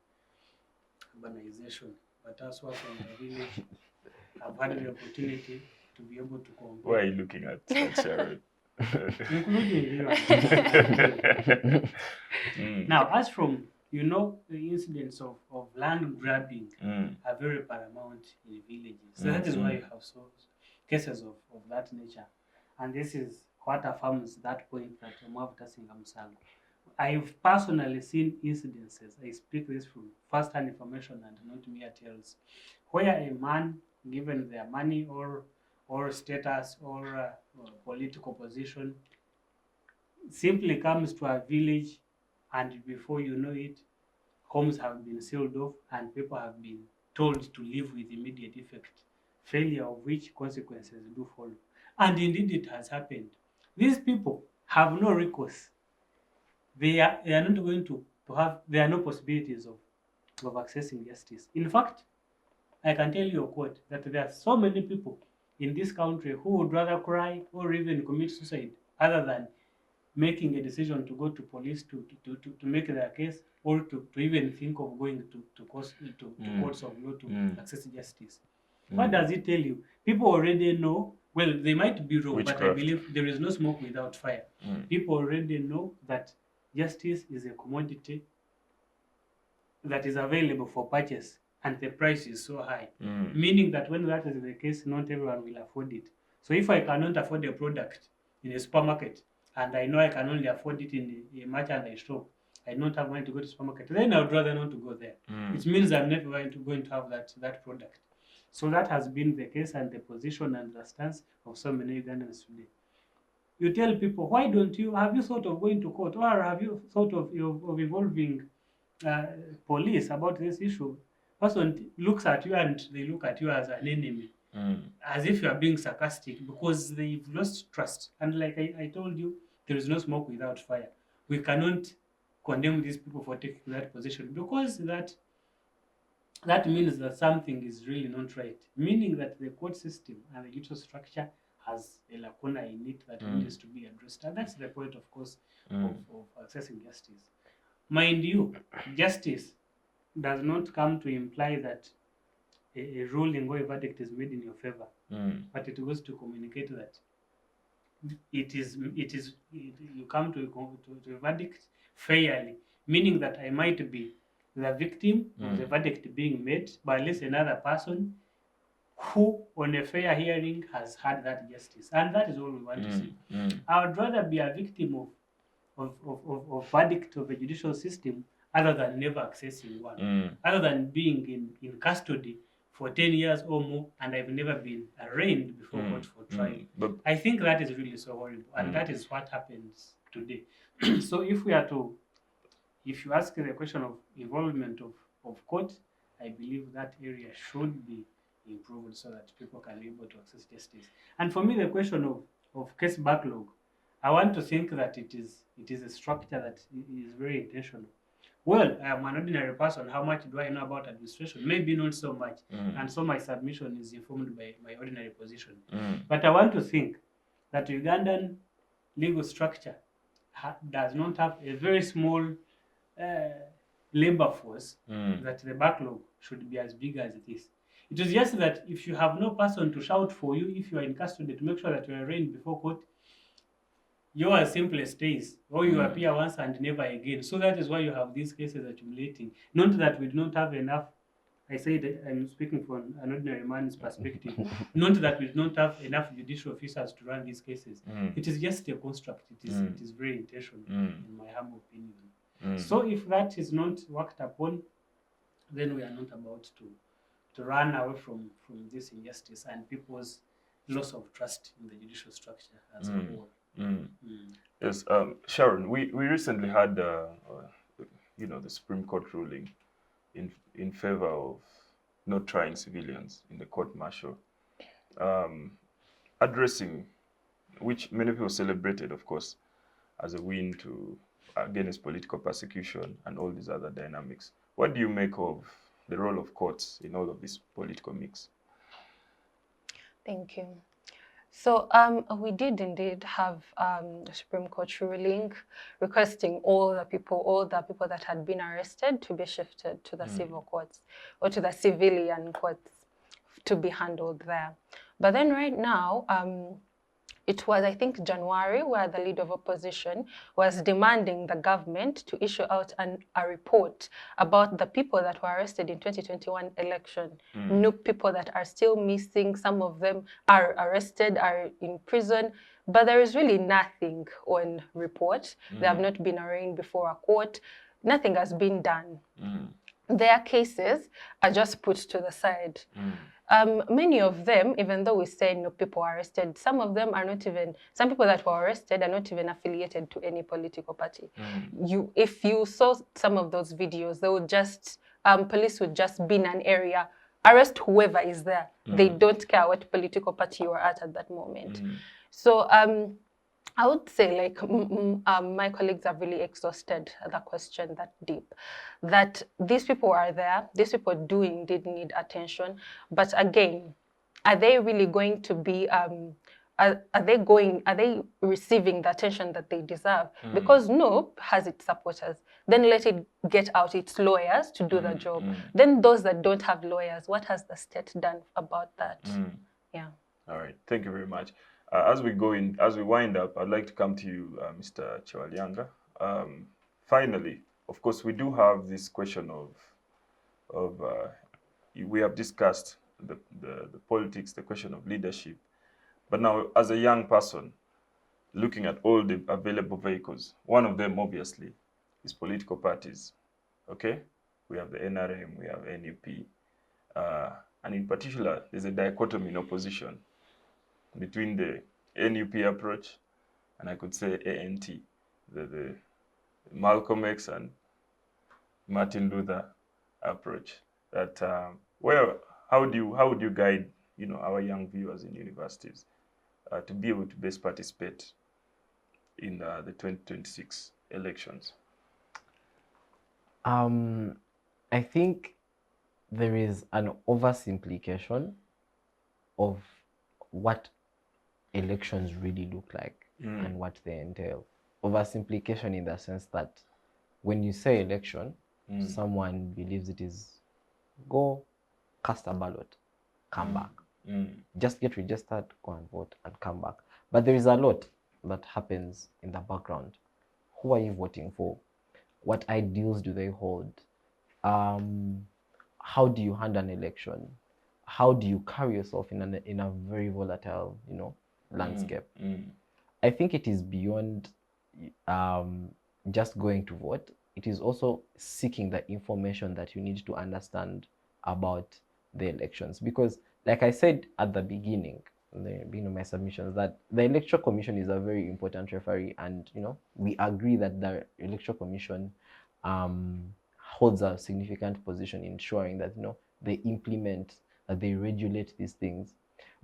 urbanization. But us who are from the village have had the opportunity to be able to compare. Why are you looking at Sharon? Including you. Now, as from, the incidents of land grabbing are very paramount in villages. So that is why you have cases of that nature. And this is what affirms that point that I've personally seen incidences, I speak this from first-hand information and not mere tales, where a man, given their money or status or political position, simply comes to a village, and before you know it, homes have been sealed off and people have been told to live with immediate effect, failure of which consequences do follow. And indeed it has happened. These people have no recourse. They are not going to have, there are no possibilities of accessing justice. In fact, I can tell you a quote that there are so many people in this country who would rather cry or even commit suicide other than making a decision to go to police to make their case, or to even think of going to courts of law to access justice. What does it tell you? People already know, well, they might be wrong, but I believe there is no smoke without fire. People already know that justice is a commodity that is available for purchase, and the price is so high, meaning that when that is the case, not everyone will afford it. So if I cannot afford a product in a supermarket, and I know I can only afford it in a merchandise shop, I don't have money to go to supermarket, then I would rather not to go there. It means I'm never going to have that product. So that has been the case and the position and the stance of so many Ugandans today. You tell people, why don't you, have you thought of going to court, or have you thought of involving police about this issue? Person looks at you and they look at you as an enemy, as if you are being sarcastic, because they've lost trust. And like I told you, there is no smoke without fire. We cannot condemn these people for taking that position, because that means that something is really not right, meaning that the court system and the judicial structure has a lacuna in it that needs to be addressed. And that's the point, of course, of accessing justice. Mind you, justice does not come to imply that a ruling or a verdict is made in your favor, but it goes to communicate that you come to a verdict fairly, meaning that I might be the victim of the verdict being made, but at least another person who, on a fair hearing, has had that justice, and that is all we want to see. I would rather be a victim of verdict of a judicial system other than never accessing one, other than being in custody for 10 years or more, and I've never been arraigned before court for trial. But I think that is really so horrible, and that is what happens today. So if you ask the question of involvement of court, I believe that area should be improved so that people can be able to access justice. And for me, the question of case backlog, I want to think that it is a structure that is very intentional. Well, I am an ordinary person. How much do I know about administration? Maybe not so much. And so my submission is informed by my ordinary position. But I want to think that Ugandan legal structure does not have a very small labor force, that the backlog should be as big as it is. It is just that if you have no person to shout for you, if you are in custody, to make sure that you are arraigned before court, your simple stays, or you appear once and never again. So that is why you have these cases accumulating. Not that we do not have enough. I said I'm speaking from an ordinary man's perspective. Not that we do not have enough judicial officers to run these cases. It is just a construct. It is very intentional, in my humble opinion. So if that is not worked upon, then we are not about to run away from this injustice and people's loss of trust in the judicial structure as a whole. Yes, Sharon, we recently had the Supreme Court ruling in favor of not trying civilians in the court martial, addressing, which many people celebrated, of course, as a win against political persecution and all these other dynamics. What do you make of the role of courts in all of this political mix? Thank you. So we did indeed have a Supreme Court ruling requesting all the people that had been arrested to be shifted to the civil courts or to the civilian courts to be handled there. But then right now, it was, I think, January, where the leader of opposition was demanding the government to issue out a report about the people that were arrested in 2021 election. New people that are still missing. Some of them are arrested, are in prison, but there is really nothing on report. They have not been arraigned before a court. Nothing has been done. Their cases are just put to the side. Many of them, even though we say no people are arrested, some of them are not even, some people that were arrested are not even affiliated to any political party. If you saw some of those videos, they would just, police would just be in an area, arrest whoever is there. They don't care what political party you are at that moment. So I would say, like, my colleagues have really exhausted the question that deep, that these people are there, these people do indeed need attention, but again, are they really going to be, are they receiving the attention that they deserve? Because NOP has its supporters, then let it get out its lawyers to do the job. Then those that don't have lawyers, what has the state done about that? Yeah. All right, thank you very much. As we wind up, I'd like to come to you, Mr. Chewalianga. Finally, of course, we do have this question of we have discussed the politics, the question of leadership. But now, as a young person, looking at all the available vehicles, one of them, obviously, is political parties. Okay? We have the NRM, we have NUP. And in particular, there's a dichotomy in opposition between the NUP approach and I could say ANT, the Malcolm X and Martin Luther approach. That how would you guide our young viewers in universities to be able to best participate in the 2026 elections? I think there is an oversimplification of what elections really look like and what they entail. Oversimplification in the sense that when you say election, someone believes it is go cast a ballot, come back. Mm. Just get registered, go and vote, and come back. But there is a lot that happens in the background. Who are you voting for? What ideals do they hold? How do you handle an election? How do you carry yourself in a very volatile, landscape? I think it is beyond just going to vote. It is also seeking the information that you need to understand about the elections. Because, like I said at the beginning of my submissions, that the Electoral Commission is a very important referee, and we agree that the Electoral Commission holds a significant position in ensuring that they implement, that they regulate these things.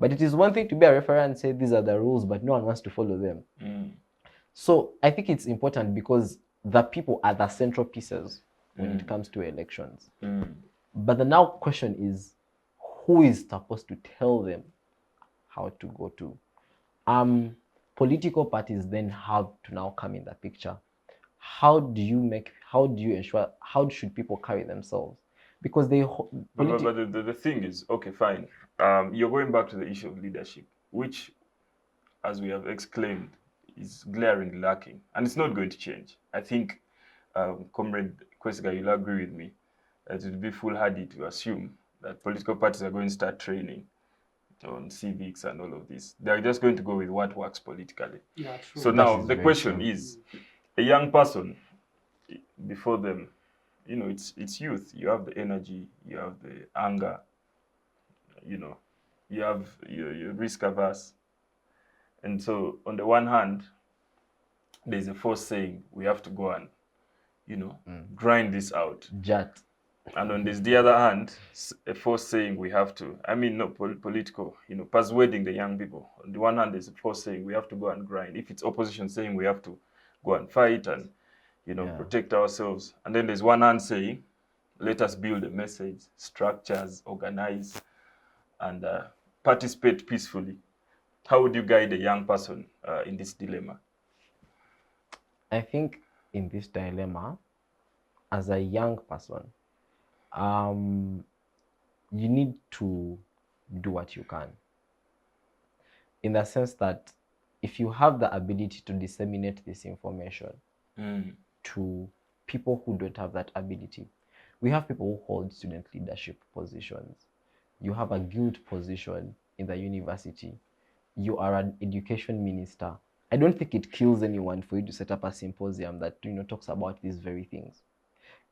But it is one thing to be a referee and say these are the rules, but no one wants to follow them. So I think it's important because the people are the central pieces when it comes to elections. But the now question is, who is supposed to tell them how to go to? Political parties then have to now come in the picture. How should people carry themselves? Because but the thing is, okay, fine. You're going back to the issue of leadership, which, as we have exclaimed, is glaringly lacking, and it's not going to change. I think, Comrade Kwesiga, you'll agree with me that it would be foolhardy to assume that political parties are going to start training on civics and all of this. They're just going to go with what works politically. Yeah, true. So now the question is, a young person, before them, it's youth. You have the energy, you have the anger, you're risk averse. And so on the one hand, there's a force saying we have to go and, grind this out. Jat. And on the other hand, a force saying we have to, political, persuading the young people. On the one hand, there's a force saying we have to go and grind. If it's opposition saying we have to go and fight and, protect ourselves. And then there's one hand saying, let us build a message, structures, organize, and participate peacefully. How would you guide a young person in this dilemma? I think in this dilemma, as a young person, you need to do what you can. In the sense that if you have the ability to disseminate this information to people who don't have that ability, we have people who hold student leadership positions. You have a guild position in the university. You are an education minister. I don't think it kills anyone for you to set up a symposium that talks about these very things.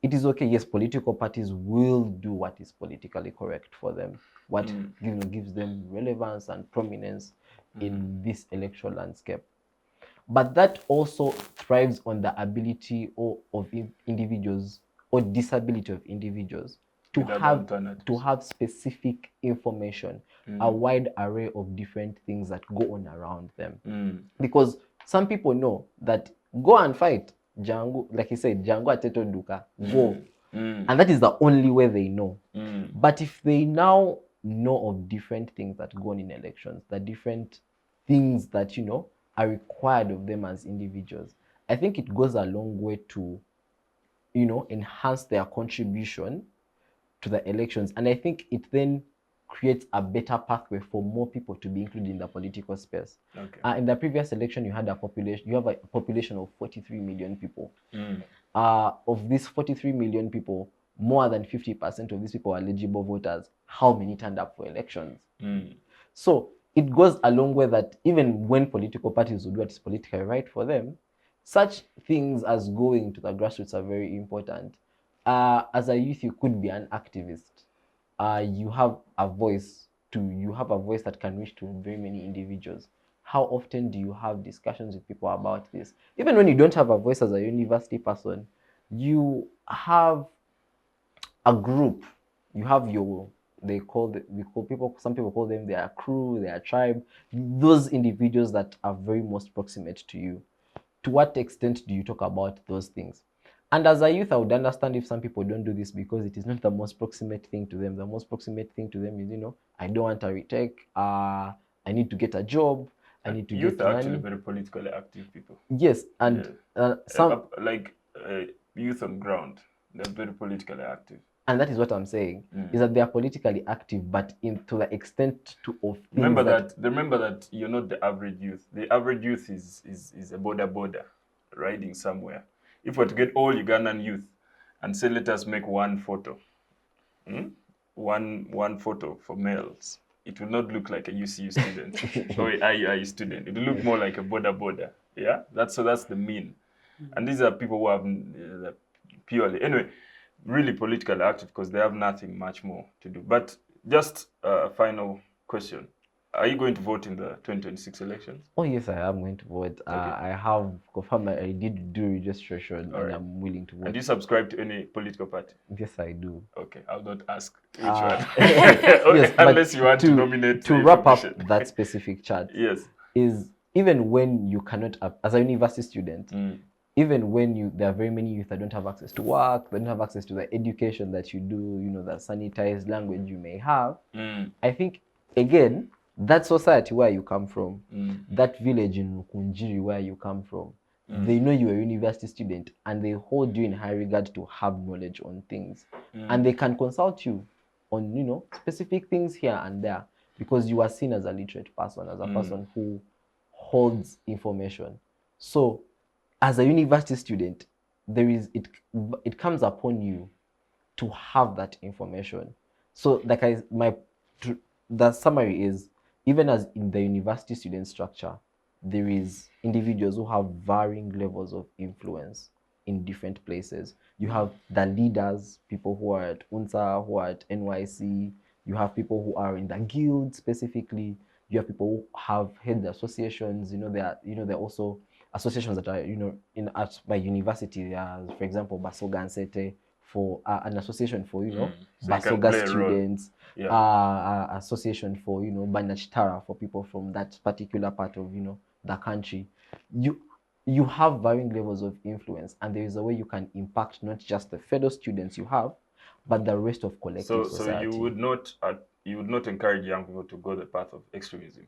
It is okay, yes, political parties will do what is politically correct for them, what gives them relevance and prominence in this electoral landscape. But that also thrives on the ability of individuals or disability of individuals to have specific information, a wide array of different things that go on around them. Because some people know that go and fight, Jango, like he said, Jango Ateto Duka, go. And that is the only way they know. But if they now know of different things that go on in elections, the different things that, are required of them as individuals, I think it goes a long way to, enhance their contribution to the elections. And I think it then creates a better pathway for more people to be included in the political space. Okay. In the previous election, you have a population of 43 million people. Of these 43 million people, more than 50% of these people are eligible voters. How many turned up for elections? So it goes a long way that even when political parties would do what is politically right for them, such things as going to the grassroots are very important. As a youth, you could be an activist. You have a voice that can reach to very many individuals. How often do you have discussions with people about this? Even when you don't have a voice as a university person, you have a group. You have some people call them their crew, their tribe, those individuals that are very most proximate to you. To what extent do you talk about those things? And as a youth, I would understand if some people don't do this because it is not the most proximate thing to them. The most proximate thing to them is, I don't want a retake. I need to get a job. I need to get money. Youth are actually very politically active people. Yes, and youth on ground, they're very politically active. And that is what I'm saying, is that they are politically active, but to the extent of things remember that you're not the average youth. The average youth is a border riding somewhere. If we're to get all Ugandan youth and say, let us make one photo, one photo for males, it will not look like a UCU student or a IUI student. It will look more like a border. Yeah, that's the mean. And these are people who have purely, anyway, really politically active because they have nothing much more to do. But just a final question. Are you going to vote in the 2026 elections? Oh yes, I am going to vote. Okay. I have confirmed that I did do registration, All and right. I'm willing to vote. And do you subscribe to any political party? Yes, I do. Okay, I'll not ask which Ah. one. Yes, but unless you want to nominate. To wrap up information. that specific chat, Yes. is even when you cannot, as a university student, even when there are very many youth that don't have access to work, they don't have access to the education that you do, the sanitized language you may have. I think, again, that society where you come from, that village in Rukunjiri where you come from, they know you're a university student and they hold you in high regard to have knowledge on things. And they can consult you on, specific things here and there because you are seen as a literate person, as a person who holds information. So, as a university student, it comes upon you to have that information. So, the summary is, even as in the university student structure, there is individuals who have varying levels of influence in different places. You have the leaders, people who are at UNSA, who are at NYC. You have people who are in the guild specifically. You have people who have head associations. There are also associations that are at my university. For example, Basoga Nsete, for an association for So Basoga students. Association for Banachitara, for people from that particular part of the country. You have varying levels of influence, and there is a way you can impact not just the fellow students you have, but the rest of collective society. So you would not encourage young people to go the path of extremism.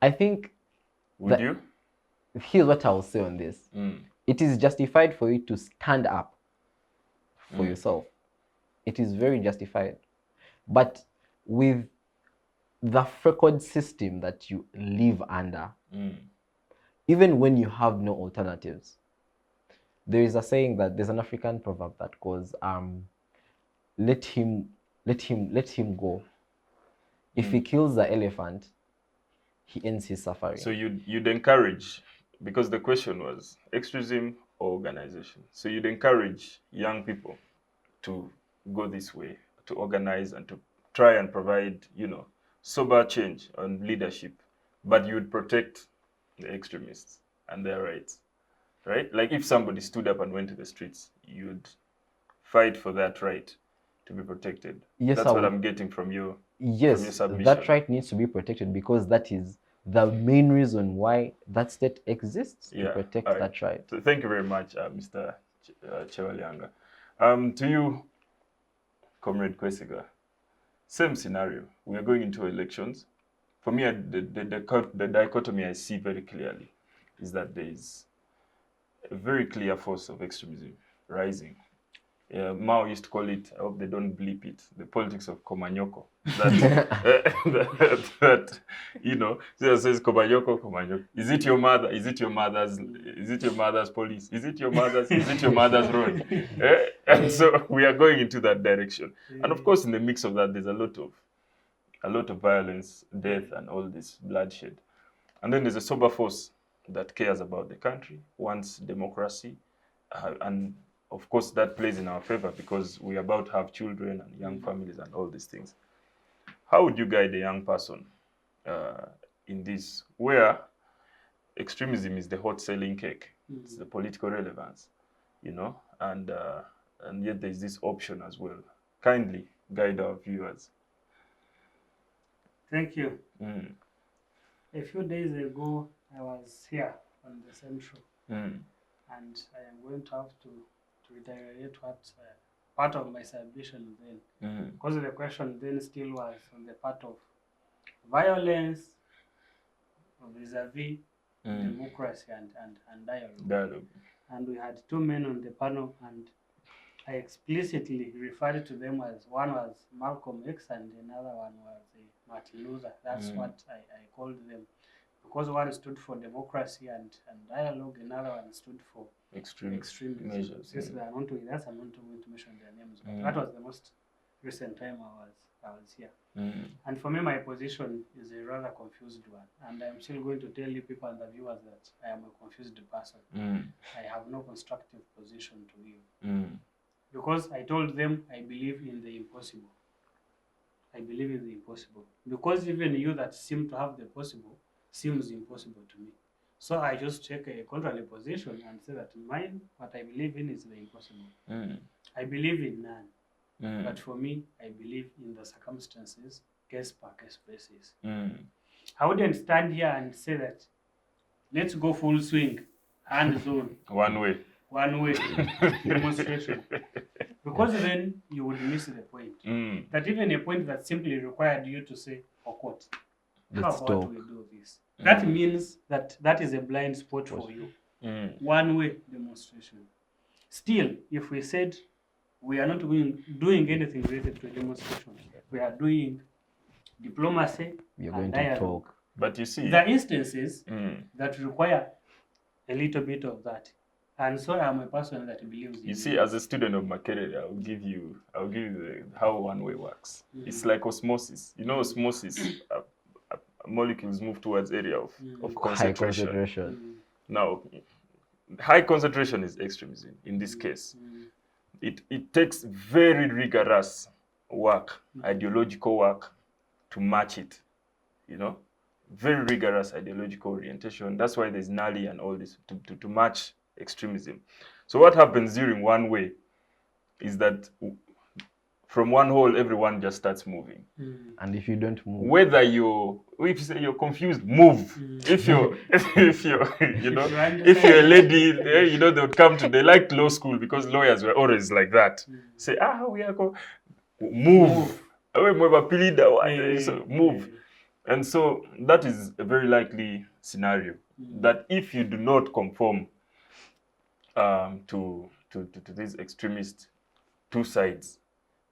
I think. Would you? Here's what I will say on this. It is justified for you to stand up for yourself. It is very justified. But with the record system that you live under, even when you have no alternatives, there is a saying that there's an African proverb that goes, let him go. If he kills the elephant, he ends his suffering. So you'd encourage, because the question was extremism or organization. So you'd encourage young people to go this way, to organize and to try and provide, sober change on leadership, but you would protect the extremists and their rights, right? Like if somebody stood up and went to the streets, you'd fight for that right to be protected. Yes, that's what I'm getting from you. Yes, that right needs to be protected because that is the main reason why that state exists, to protect that right. So thank you very much, Mr. Chewalianga. To you, Comrade Kwesiga, same scenario. We are going into elections. For me, the dichotomy I see very clearly is that there is a very clear force of extremism rising. Mao used to call it, I hope they don't bleep it, the politics of Komanyoko. That says Komanyoko. Is it your mother? Is it your mother's police? Is it your mother's road? And so we are going into that direction. And of course, in the mix of that, there's a lot of violence, death, and all this bloodshed. And then there's a sober force that cares about the country, wants democracy, and of course, that plays in our favor because we're about to have children and young families and all these things. How would you guide a young person in this, where extremism is the hot selling cake? It's the political relevance, and yet there's this option as well. Kindly guide our viewers. Thank you. A few days ago, I was here on the same show, and I am going to have to reiterate what part of my submission then, because the question then still was on the part of violence vis-a-vis democracy and dialogue. And we had two men on the panel, and I explicitly referred to them as one was Malcolm X and another one was Martin Luther. That's what I called them. Because one stood for democracy and dialogue, another one stood for extremism. measures. Since they are not doing that, I'm not going to mention their names. But that was the most recent time I was here. And for me, my position is a rather confused one. And I'm still going to tell you people and the viewers that I am a confused person. I have no constructive position to give. Because I told them I believe in the impossible. I believe in the impossible. Because even you that seem to have the possible seems impossible to me. So I just take a contrary position and say that mine, what I believe in is the impossible. I believe in none. But for me, I believe in the circumstances, case per case basis. I wouldn't stand here and say that let's go full swing, hands on. One way demonstration. Because then you would miss the point. That even a point that simply required you to say, how about we do this? That means that is a blind spot for you. One-way demonstration. Still, if we said we are not doing anything related to a demonstration, we are doing diplomacy, we are going dialogue. to talk. But you see, there are instances that require a little bit of that. And so I'm a person that believes in you see, as a student of Makerere, I'll give you how one way works. It's like osmosis. You know, osmosis, molecules move towards area of concentration. High concentration. Now, high concentration is extremism in this case. It takes very rigorous work, ideological work, to match it. You know, very rigorous ideological orientation. That's why there's Nali and all this to match extremism. So what happens during one way is that from one hole, everyone just starts moving. And if you don't move, whether if you say you're confused, move. If you're if you're a lady, you know, they would come to, they liked law school because lawyers were always like that. Say, we are going, move. So move. And so that is a very likely scenario, that if you do not conform to these extremist two sides,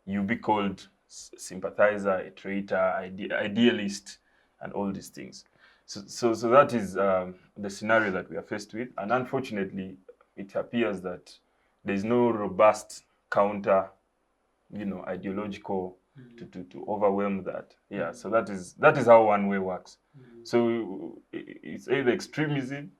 you be called sympathizer, a traitor, idealist, and all these things. So that is the scenario that we are faced with, and unfortunately, it appears that there is no robust counter, ideological to overwhelm that. Yeah. So that is how one way works. So it's either extremism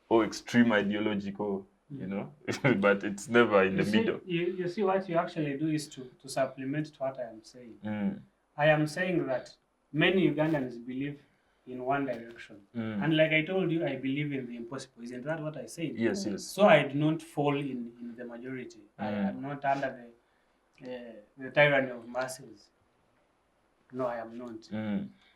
or extreme ideological. But it's never in the middle. You see, what you actually do is to supplement to what I am saying. I am saying that many Ugandans believe in one direction. And like I told you, I believe in the impossible. Isn't that what I said? Yes, yes. So I do not fall in the majority. I am not under the tyranny of masses. No, I am not.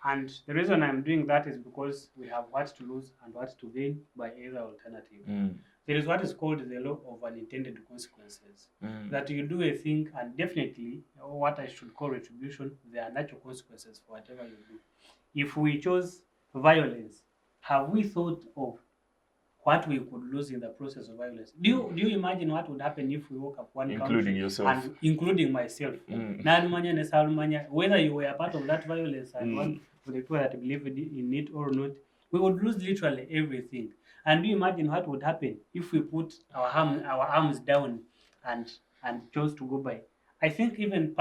And the reason I'm doing that is because we have what to lose and what to gain by either alternative. There is what is called the law of unintended consequences. That you do a thing, and definitely, what I should call retribution, there are natural consequences for whatever you do. If we chose violence, have we thought of what we could lose in the process of violence? Do you imagine what would happen if we woke up one including country, yourself, and including myself, whether you were a part of that violence and one for the people that believe in it or not, we would lose literally everything. And do you imagine what would happen if we put our arms down and chose to go by? I think even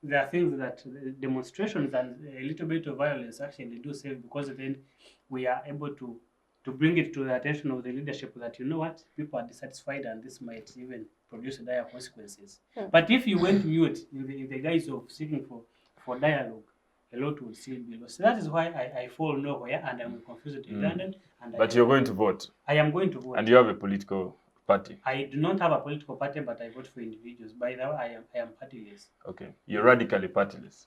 there are things that demonstrations and a little bit of violence actually do save, because then we are able to bring it to the attention of the leadership that, you know what, people are dissatisfied and this might even produce dire consequences. But if you went mute in the guise of seeking for dialogue, a lot will still be lost. So that is why I fall nowhere and I'm confused in London. But you're going to vote. I am going to vote. And you have a political party. I do not have a political party, but I vote for individuals. By the way, I am partyless. Okay. You're radically partyless.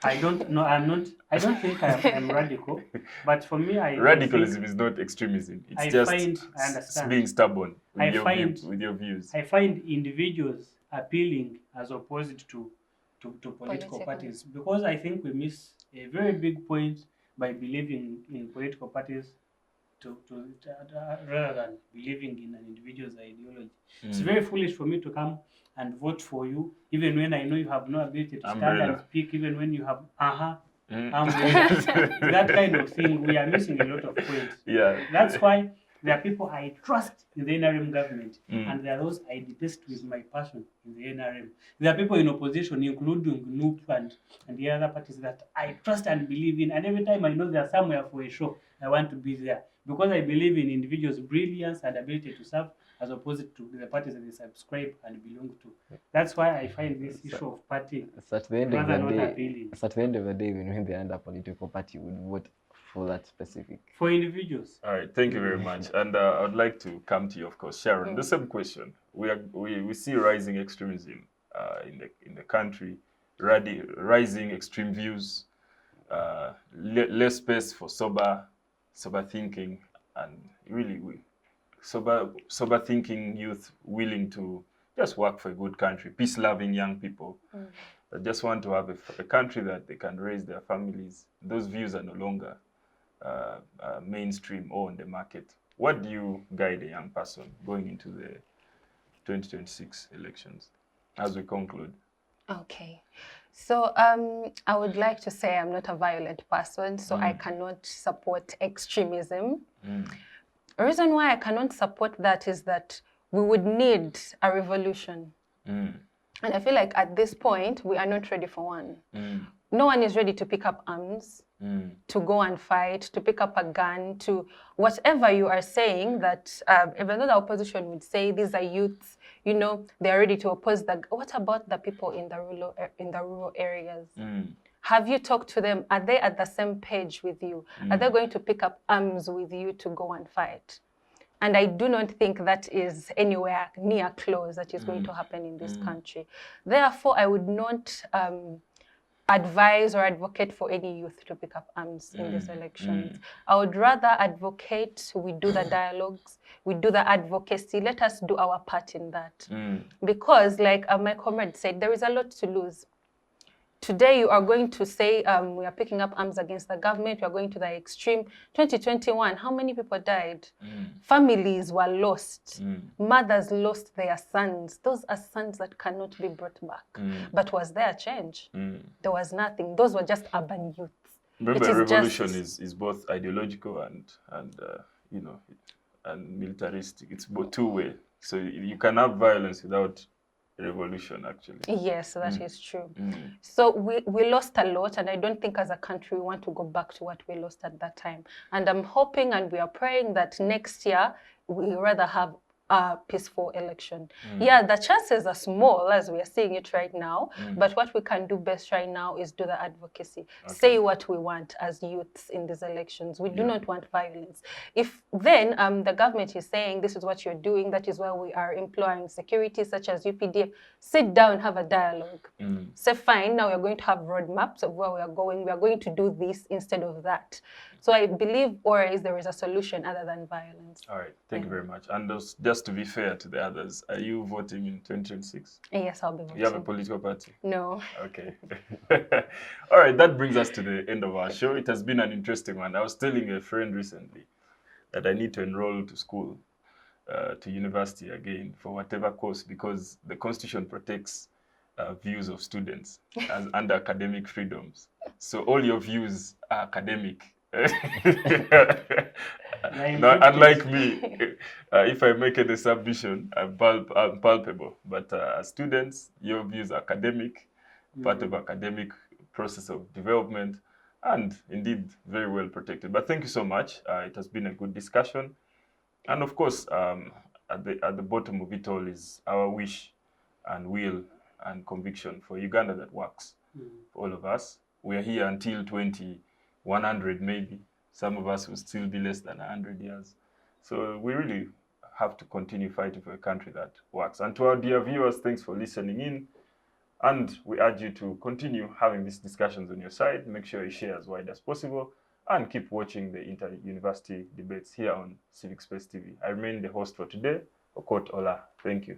I don't know. I'm not. I don't think I am radical. But for me, radicalism is not extremism. It's I understand. Being stubborn with your views. I find individuals appealing as opposed to political parties, because I think we miss a very big point by believing in political parties rather than believing in an individual's ideology. It's very foolish for me to come and vote for you, even when I know you have no ability to stand and speak, even when you have that kind of thing. We are missing a lot of points. Yeah. That's why there are people I trust in the NRM government, and there are those I detest with my passion in the NRM. There are people in opposition, including NUP and the other parties that I trust and believe in, and every time I know they are somewhere for a show, I want to be there because I believe in individuals' brilliance and ability to serve, as opposed to the parties that they subscribe and belong to. That's why I find this issue of party at the end of rather the not day, appealing. at the end of the day, when they end up political party, would vote for that specific. For individuals. All right, thank you very much. And I would like to come to you, of course, Sharon. The same question. We see rising extremism in the country, rising extreme views, less space for sober thinking, and really sober thinking youth willing to just work for a good country, peace-loving young people that just want to have a country that they can raise their families. Those views are no longer mainstream or on the market. What do you guide a young person going into the 2026 elections as we conclude? Okay. So I would like to say I'm not a violent person, so I cannot support extremism. The reason why I cannot support that is that we would need a revolution. And I feel like at this point, we are not ready for one. No one is ready to pick up arms, to go and fight, to pick up a gun, to whatever you are saying that even though the opposition would say these are youths, you know, they are ready to oppose the... What about the people in the rural areas? Have you talked to them? Are they at the same page with you? Are they going to pick up arms with you to go and fight? And I do not think that is anywhere near close that is going to happen in this country. Therefore, I would not advise or advocate for any youth to pick up arms in these elections. I would rather advocate, we do the dialogues, we do the advocacy, let us do our part in that. Because like my comrade said, there is a lot to lose. Today, you are going to say we are picking up arms against the government, we are going to the extreme. 2021, how many people died? Families were lost. Mothers lost their sons. Those are sons that cannot be brought back. But was there a change? There was nothing. Those were just urban youths. Remember, revolution is both ideological and you know, and militaristic. It's both two-way. So you can have violence without revolution, actually. Yes, that is true. So we lost a lot, and I don't think as a country we want to go back to what we lost at that time. And I'm hoping and we are praying that next year we rather have a peaceful election. Yeah, the chances are small as we are seeing it right now, but what we can do best right now is do the advocacy. Say what we want as youths in these elections. We do not want violence. If then the government is saying this is what you're doing, that is why we are employing security such as UPDF, sit down, have a dialogue. Say fine, now we're going to have roadmaps of where we are going. We are going to do this instead of that. So I believe always there is a solution other than violence. All right, thank you very much. And just to be fair to the others, are you voting in 2026? Yes, I'll be voting. You have a political party? No. Okay. All right, that brings us to the end of our show. It has been an interesting one. I was telling a friend recently that I need to enroll to school, to university again for whatever course, because the Constitution protects views of students as under academic freedoms. So all your views are academic. Now, unlike me, if I make any submission, I'm palpable. But as students, your views are academic, part of academic process of development, and indeed very well protected. But thank you so much. It has been a good discussion. And of course, at the bottom of it all is our wish and will and conviction for Uganda that works for all of us. We are here until 2100 maybe. Some of us will still be less than 100 years. So we really have to continue fighting for a country that works. And to our dear viewers, thanks for listening in. And we urge you to continue having these discussions on your side. Make sure you share as wide as possible. And keep watching the inter-university debates here on Civic Space TV. I remain the host for today, Okot Ola. Thank you.